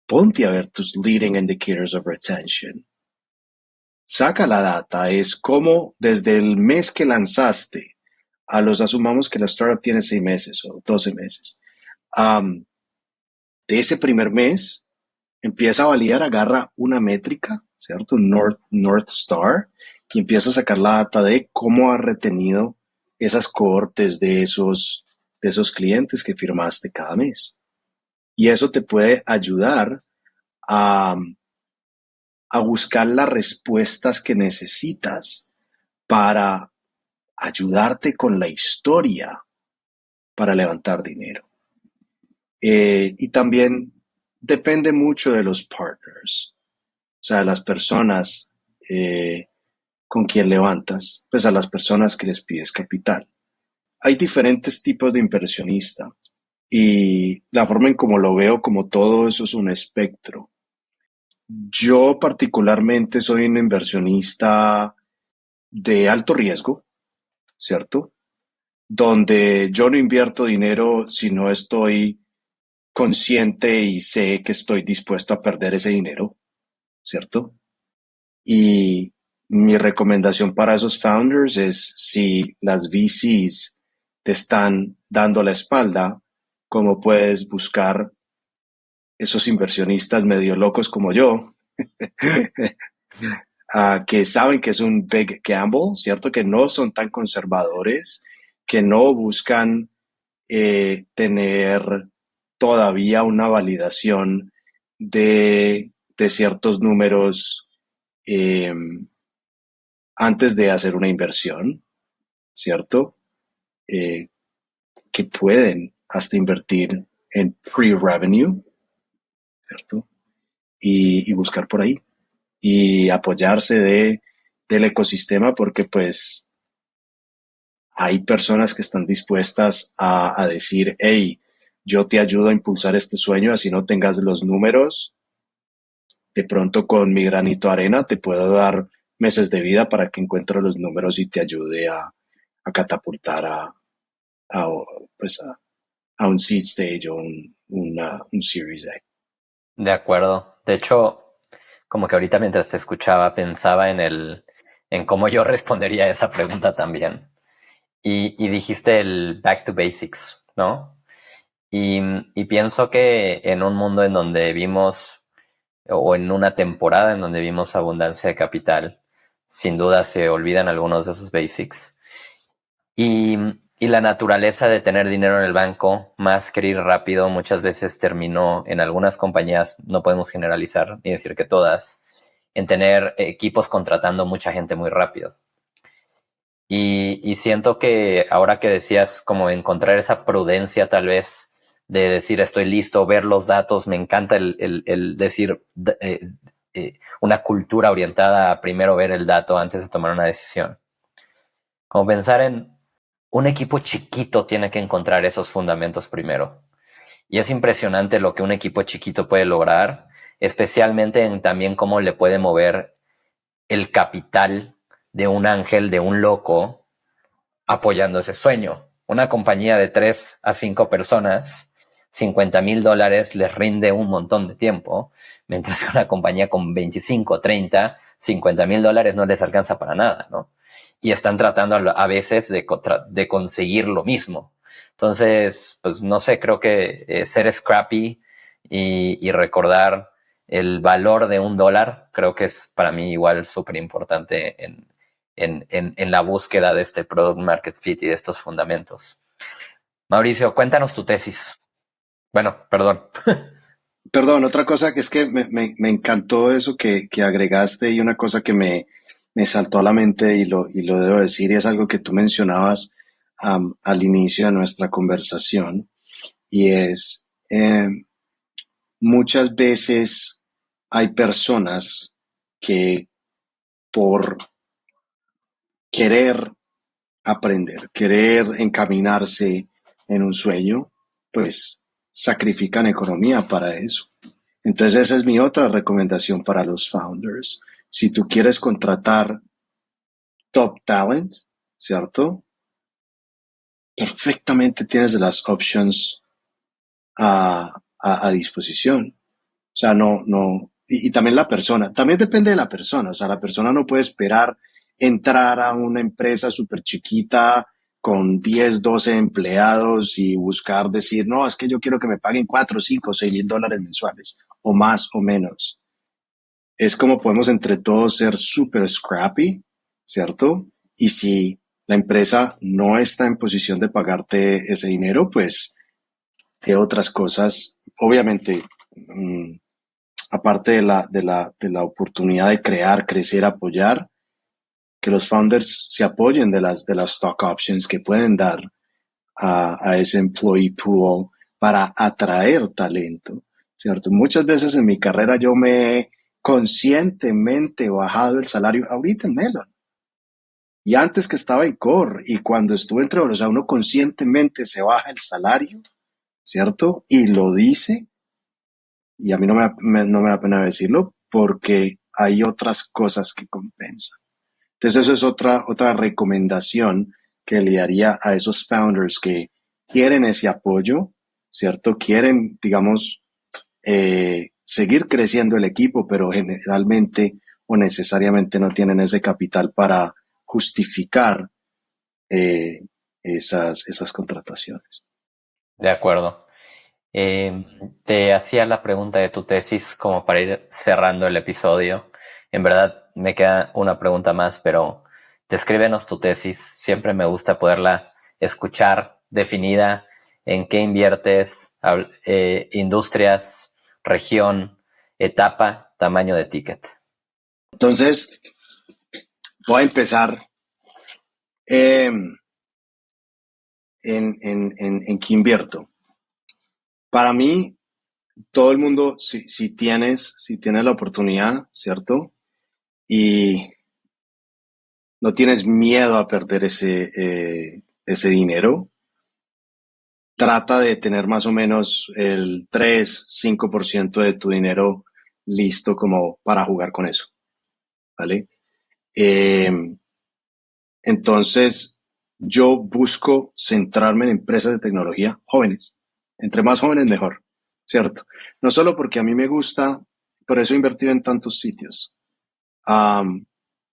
ponte a ver tus leading indicators of retention. Saca la data, es como desde el mes que lanzaste, asumamos que la startup tiene 6 meses o 12 meses. De ese primer mes, empieza a validar, agarra una métrica, ¿cierto? Un North Star, y empieza a sacar la data de cómo ha retenido esas cohortes de esos clientes que firmaste cada mes. Y eso te puede ayudar a, a buscar las respuestas que necesitas para ayudarte con la historia para levantar dinero. Y también depende mucho de los partners, o sea, las personas con quien levantas, pues a las personas que les pides capital. Hay diferentes tipos de inversionista Y la forma en como lo veo, como todo eso es un espectro. Yo particularmente soy un inversionista de alto riesgo, ¿cierto? Donde yo no invierto dinero si no estoy consciente y sé que estoy dispuesto a perder ese dinero, ¿cierto? Y mi recomendación para esos founders es si las VCs te están dando la espalda, cómo puedes buscar esos inversionistas medio locos como yo, que saben que es un big gamble, ¿cierto? Que no son tan conservadores, que no buscan tener todavía una validación de ciertos números eh, antes de hacer una inversión, ¿cierto? Eh, que pueden hasta invertir en pre-revenue, ¿cierto? Y buscar por ahí y apoyarse del ecosistema porque pues hay personas que están dispuestas a decir, hey, yo te ayudo a impulsar este sueño, así no tengas los números, de pronto con mi granito de arena te puedo dar meses de vida para que encuentres los números y te ayude a catapultar a, pues a un seed stage o un Series A. De acuerdo. De hecho, como que ahorita mientras te escuchaba pensaba en cómo yo respondería a esa pregunta también. Y dijiste el back to basics, ¿no? Y pienso que en un mundo en donde vimos, o en una temporada en donde vimos abundancia de capital, sin duda se olvidan algunos de esos basics. Y, y la naturaleza de tener dinero en el banco, más que ir rápido, muchas veces terminó en algunas compañías, no podemos generalizar ni decir que todas, en tener equipos contratando mucha gente muy rápido. Y siento que ahora que decías como encontrar esa prudencia tal vez de decir estoy listo, ver los datos, me encanta el decir una cultura orientada a primero ver el dato antes de tomar una decisión. Como pensar en un equipo chiquito tiene que encontrar esos fundamentos primero. Y es impresionante lo que un equipo chiquito puede lograr, especialmente en también cómo le puede mover el capital de un ángel, de un loco, apoyando ese sueño. Una compañía de 3 a 5 personas, $50,000 les rinde un montón de tiempo, mientras que una compañía con 25, 30, $50,000 no les alcanza para nada, ¿no? Y están tratando a veces de conseguir lo mismo. Entonces, pues no sé, creo que ser scrappy y recordar el valor de $1, creo que es para mí igual súper importante en la búsqueda de este product market fit y de estos fundamentos. Mauricio, cuéntanos tu tesis. Bueno, perdón. Perdón, otra cosa que es que me encantó eso que agregaste y una cosa que me saltó a la mente y lo debo decir y es algo que tú mencionabas al inicio de nuestra conversación y es muchas veces hay personas que por querer aprender, querer encaminarse en un sueño, pues sacrifican economía para eso. Entonces esa es mi otra recomendación para los founders. Si tú quieres contratar top talent, ¿cierto? Perfectamente tienes las options a disposición. O sea, no, y también la persona, también depende de la persona, o sea, la persona no puede esperar entrar a una empresa súper chiquita con 10 12 empleados y buscar decir, no, es que yo quiero que me paguen 4 5 $6,000 mensuales, o más o menos. Es como podemos entre todos ser súper scrappy, ¿cierto? Y si la empresa no está en posición de pagarte ese dinero, pues, ¿qué otras cosas? Obviamente, aparte de la oportunidad de crear, crecer, apoyar, que los founders se apoyen de las stock options que pueden dar a ese employee pool para atraer talento, ¿cierto? Muchas veces en mi carrera yo me he conscientemente bajado el salario, ahorita en Melon, y antes que estaba en Core, y cuando estuve entre, o sea, uno conscientemente se baja el salario, ¿cierto? Y lo dice, y a mí no me da pena decirlo, porque hay otras cosas que compensan. Entonces eso es otra recomendación que le haría a esos founders que quieren ese apoyo, ¿cierto? Quieren, digamos, seguir creciendo el equipo, pero generalmente o necesariamente no tienen ese capital para justificar eh, esas contrataciones. De acuerdo. Te hacía la pregunta de tu tesis como para ir cerrando el episodio. En verdad me queda una pregunta más, pero descríbenos tu tesis. Siempre me gusta poderla escuchar definida, en qué inviertes, industrias, región, etapa, tamaño de ticket. Entonces, voy a empezar eh, en qué invierto. Para mí, todo el mundo, si tienes la oportunidad, ¿cierto? Y no tienes miedo a perder ese dinero, trata de tener más o menos el 3-5% de tu dinero listo como para jugar con eso, ¿vale? Eh, entonces, yo busco centrarme en empresas de tecnología jóvenes. Entre más jóvenes, mejor, ¿cierto? No solo porque a mí me gusta, por eso he invertido en tantos sitios. Um,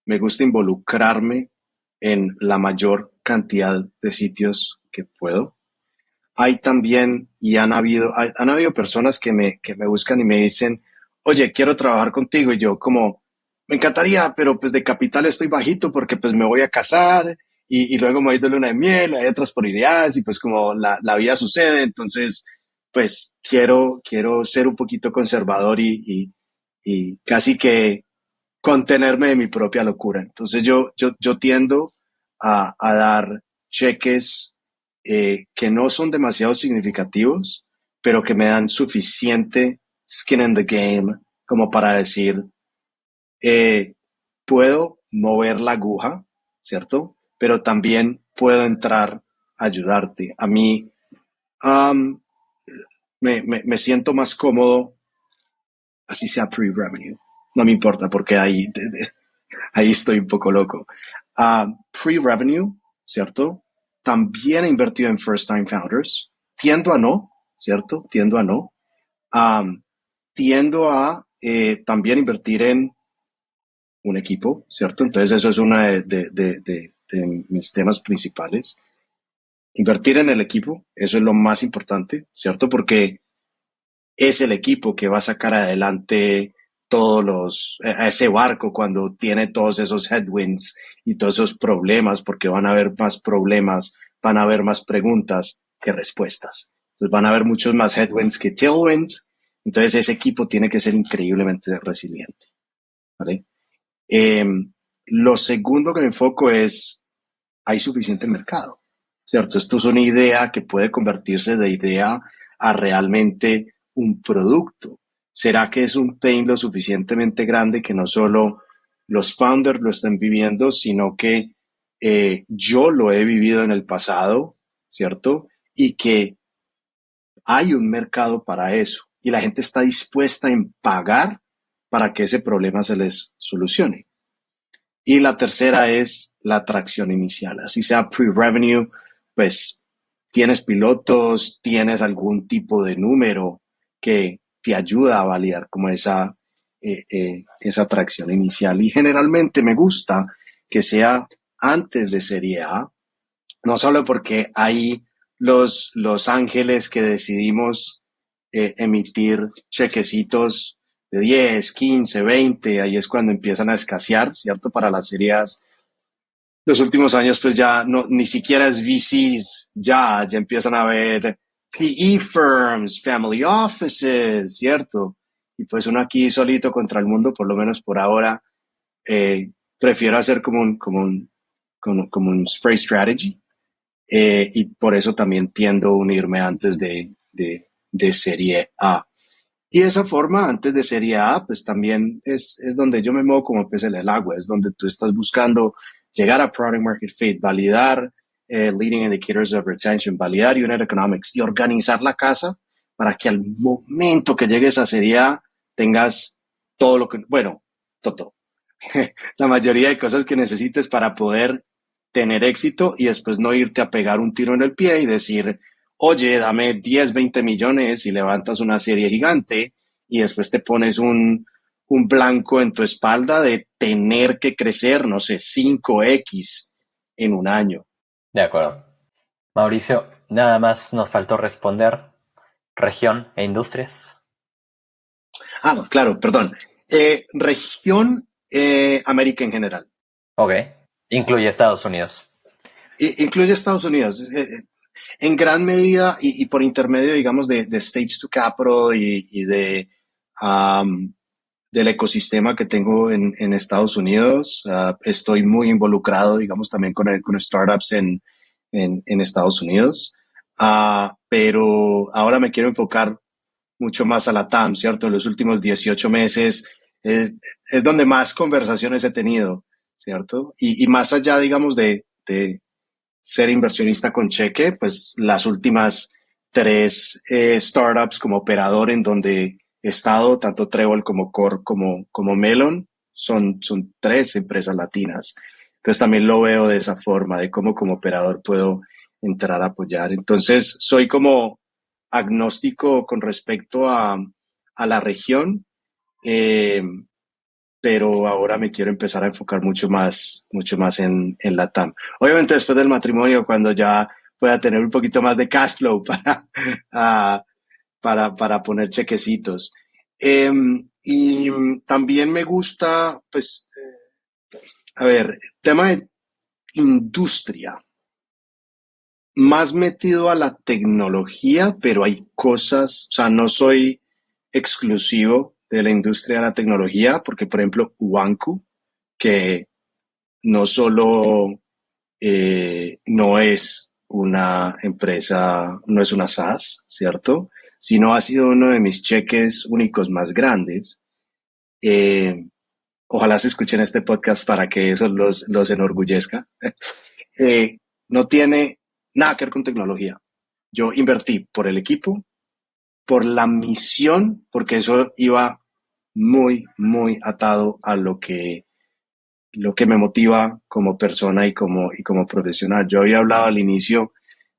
Me gusta involucrarme en la mayor cantidad de sitios que puedo. Hay también, y han habido personas que me buscan y me dicen, oye, quiero trabajar contigo. Y yo como, me encantaría, pero pues de capital estoy bajito porque pues me voy a casar y luego me voy de luna de miel, hay otras prioridades y pues como la vida sucede, entonces pues quiero ser un poquito conservador y casi que contenerme de mi propia locura. Entonces yo tiendo a dar cheques que no son demasiado significativos, pero que me dan suficiente skin in the game como para decir, eh, puedo mover la aguja, ¿cierto? Pero también puedo entrar a ayudarte. A mí um, me siento más cómodo, así sea pre-revenue. No me importa porque ahí estoy un poco loco. Pre-revenue, ¿cierto? También he invertido en first time founders. Tiendo a no, ¿cierto? Tiendo a no. Um, Tiendo a también invertir en un equipo, ¿cierto? Entonces eso es uno de mis temas principales. Invertir en el equipo, eso es lo más importante, ¿cierto? Porque es el equipo que va a sacar adelante a ese barco cuando tiene todos esos headwinds y todos esos problemas, porque van a haber más problemas, van a haber más preguntas que respuestas. Entonces van a haber muchos más headwinds que tailwinds. Entonces ese equipo tiene que ser increíblemente resiliente, ¿vale? Eh, lo segundo que me enfoco es, hay suficiente mercado, ¿cierto? Esto es una idea que puede convertirse de idea a realmente un producto. ¿Será que es un pain lo suficientemente grande que no solo los founders lo están viviendo, sino que yo lo he vivido en el pasado, ¿cierto? Y que hay un mercado para eso y la gente está dispuesta en pagar para que ese problema se les solucione. Y la tercera es la atracción inicial. Así sea pre-revenue, pues tienes pilotos, tienes algún tipo de número que te ayuda a validar como esa atracción inicial. Y generalmente me gusta que sea antes de serie A, no solo porque hay los ángeles que decidimos emitir chequecitos de 10, 15, 20, ahí es cuando empiezan a escasear, ¿cierto? Para las series, los últimos años pues ya no, ni siquiera es VCs, ya empiezan a haber PE firms, family offices, ¿cierto? Y pues uno aquí solito contra el mundo, por lo menos por ahora, prefiero hacer como un spray strategy, y por eso también tiendo a unirme antes de serie A. Y de esa forma, antes de serie A, pues también es donde yo me muevo como pez en el agua, es donde tú estás buscando llegar a product market fit, validar Leading Indicators of Retention, validar Unit Economics y organizar la casa para que al momento que llegues a Serie A tengas todo lo que, bueno, todo, la mayoría de cosas que necesites para poder tener éxito y después no irte a pegar un tiro en el pie y decir, oye, dame 10, 20 millones y levantas una serie gigante y después te pones un blanco en tu espalda de tener que crecer, no sé, 5x en un año. De acuerdo. Mauricio, nada más nos faltó responder región e industrias. No, claro, perdón. Región América en general. Ok. Incluye Estados Unidos. Incluye Estados Unidos. En gran medida y por intermedio, digamos, de Stage to Capital y del ecosistema que tengo en Estados Unidos. Estoy muy involucrado, digamos, también con startups en Estados Unidos. Pero ahora me quiero enfocar mucho más a la TAM, ¿cierto? En los últimos 18 meses es donde más conversaciones he tenido, ¿cierto? Y más allá, digamos, de ser inversionista con cheque, pues las últimas 3 startups como operador en donde he estado, tanto Trébol como Core como Melon, son 3 empresas latinas. Entonces también lo veo de esa forma, de cómo como operador puedo entrar a apoyar. Entonces soy como agnóstico con respecto a la región, pero ahora me quiero empezar a enfocar mucho más en la TAM. Obviamente después del matrimonio, cuando ya pueda tener un poquito más de cash flow para poner chequecitos. Y también me gusta, pues, a ver, tema de industria, más metido a la tecnología, pero hay cosas, o sea, no soy exclusivo de la industria de la tecnología, porque por ejemplo, Ubanku, que no solo no es una empresa, no es una SaaS, ¿cierto? Sino ha sido uno de mis cheques únicos más grandes. Ojalá se escuchen este podcast para que eso los enorgullezca. No tiene nada que ver con tecnología. Yo invertí por el equipo, por la misión, porque eso iba muy, muy atado a lo que me motiva como persona y como profesional. Yo había hablado al inicio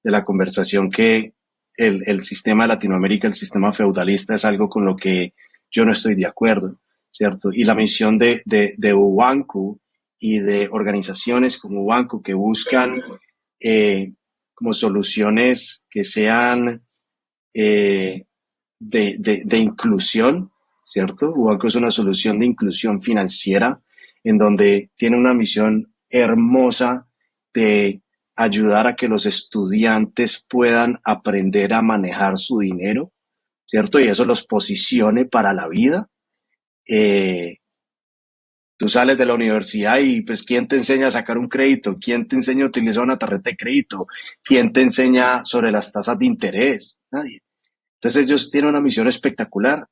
de la conversación que el sistema de Latinoamérica, el sistema feudalista, es algo con lo que yo no estoy de acuerdo, ¿cierto? Y la misión de Ubanku y de organizaciones como Ubanku que buscan como soluciones que sean de inclusión, ¿cierto? Ubanco es una solución de inclusión financiera en donde tiene una misión hermosa de ayudar a que los estudiantes puedan aprender a manejar su dinero, ¿cierto? Y eso los posicione para la vida. Tú sales de la universidad y pues ¿quién te enseña a sacar un crédito? ¿Quién te enseña a utilizar una tarjeta de crédito? ¿Quién te enseña sobre las tasas de interés? Nadie. Entonces ellos tienen una misión espectacular,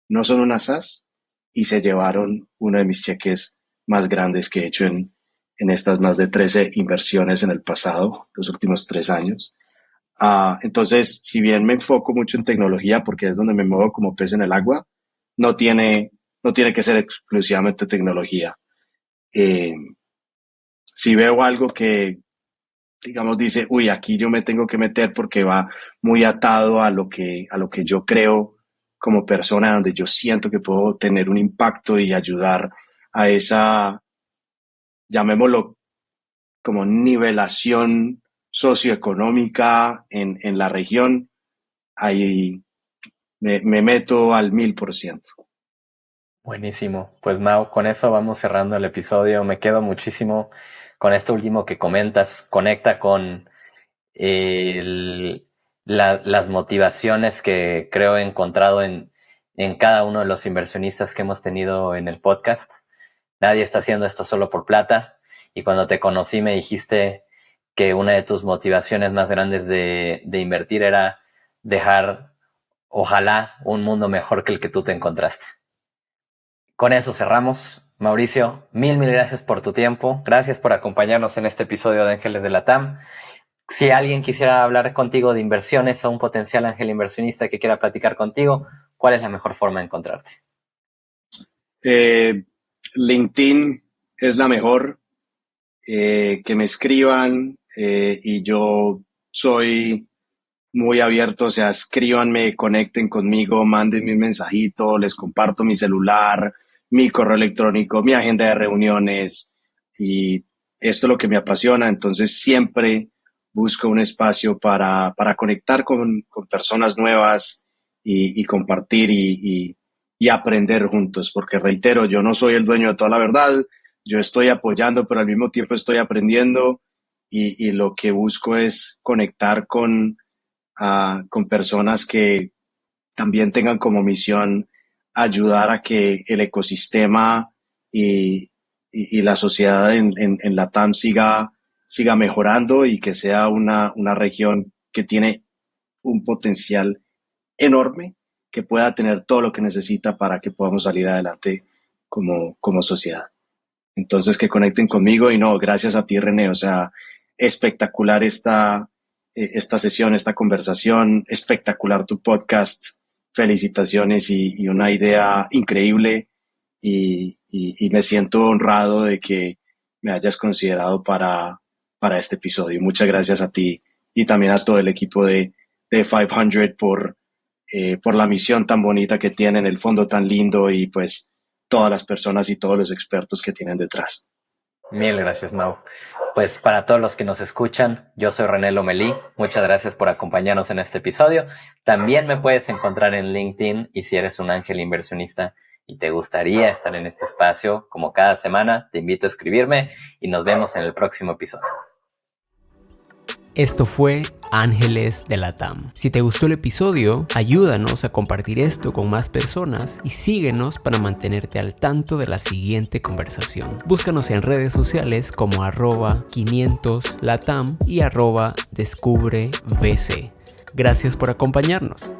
no son una SaaS y se llevaron uno de mis cheques más grandes que he hecho en estas más de 13 inversiones en el pasado, los últimos 3 años. Entonces, si bien me enfoco mucho en tecnología porque es donde me muevo como pez en el agua, no tiene que ser exclusivamente tecnología. Si veo algo que, digamos, dice, uy, aquí yo me tengo que meter porque va muy atado a lo que yo creo como persona, donde yo siento que puedo tener un impacto y ayudar a esa, llamémoslo, como nivelación socioeconómica en la región, ahí me meto al 1000%. Buenísimo. Pues Mau, con eso vamos cerrando el episodio. Me quedo muchísimo con esto último que comentas. Conecta con las motivaciones que creo he encontrado en cada uno de los inversionistas que hemos tenido en el podcast. Nadie está haciendo esto solo por plata. Y cuando te conocí me dijiste que una de tus motivaciones más grandes de invertir era dejar, ojalá, un mundo mejor que el que tú te encontraste. Con eso cerramos. Mauricio, mil gracias por tu tiempo. Gracias por acompañarnos en este episodio de Ángeles de la TAM. Si alguien quisiera hablar contigo de inversiones o un potencial ángel inversionista que quiera platicar contigo, ¿cuál es la mejor forma de encontrarte? LinkedIn es la mejor. Que me escriban y yo soy muy abierto, o sea, escríbanme, conecten conmigo, mándenme un mensajito, les comparto mi celular, mi correo electrónico, mi agenda de reuniones y esto es lo que me apasiona, entonces siempre busco un espacio para conectar con personas nuevas y compartir y aprender juntos, porque reitero, yo no soy el dueño de toda la verdad, yo estoy apoyando, pero al mismo tiempo estoy aprendiendo y lo que busco es conectar con personas que también tengan como misión ayudar a que el ecosistema y la sociedad en Latam siga mejorando y que sea una región que tiene un potencial enorme, que pueda tener todo lo que necesita para que podamos salir adelante como sociedad. Entonces, que conecten conmigo y no, gracias a ti, René. O sea, espectacular esta sesión, esta conversación, espectacular tu podcast. Felicitaciones y una idea increíble y me siento honrado de que me hayas considerado para este episodio. Muchas gracias a ti y también a todo el equipo de 500 por la misión tan bonita que tienen, el fondo tan lindo y pues todas las personas y todos los expertos que tienen detrás. Mil gracias, Mau. Pues para todos los que nos escuchan, yo soy René Lomelí. Muchas gracias por acompañarnos en este episodio. También me puedes encontrar en LinkedIn y si eres un ángel inversionista y te gustaría estar en este espacio, como cada semana, te invito a escribirme y nos vemos en el próximo episodio. Esto fue Ángeles de la TAM. Si te gustó el episodio, ayúdanos a compartir esto con más personas y síguenos para mantenerte al tanto de la siguiente conversación. Búscanos en redes sociales como @500latam y @descubrevc. Gracias por acompañarnos.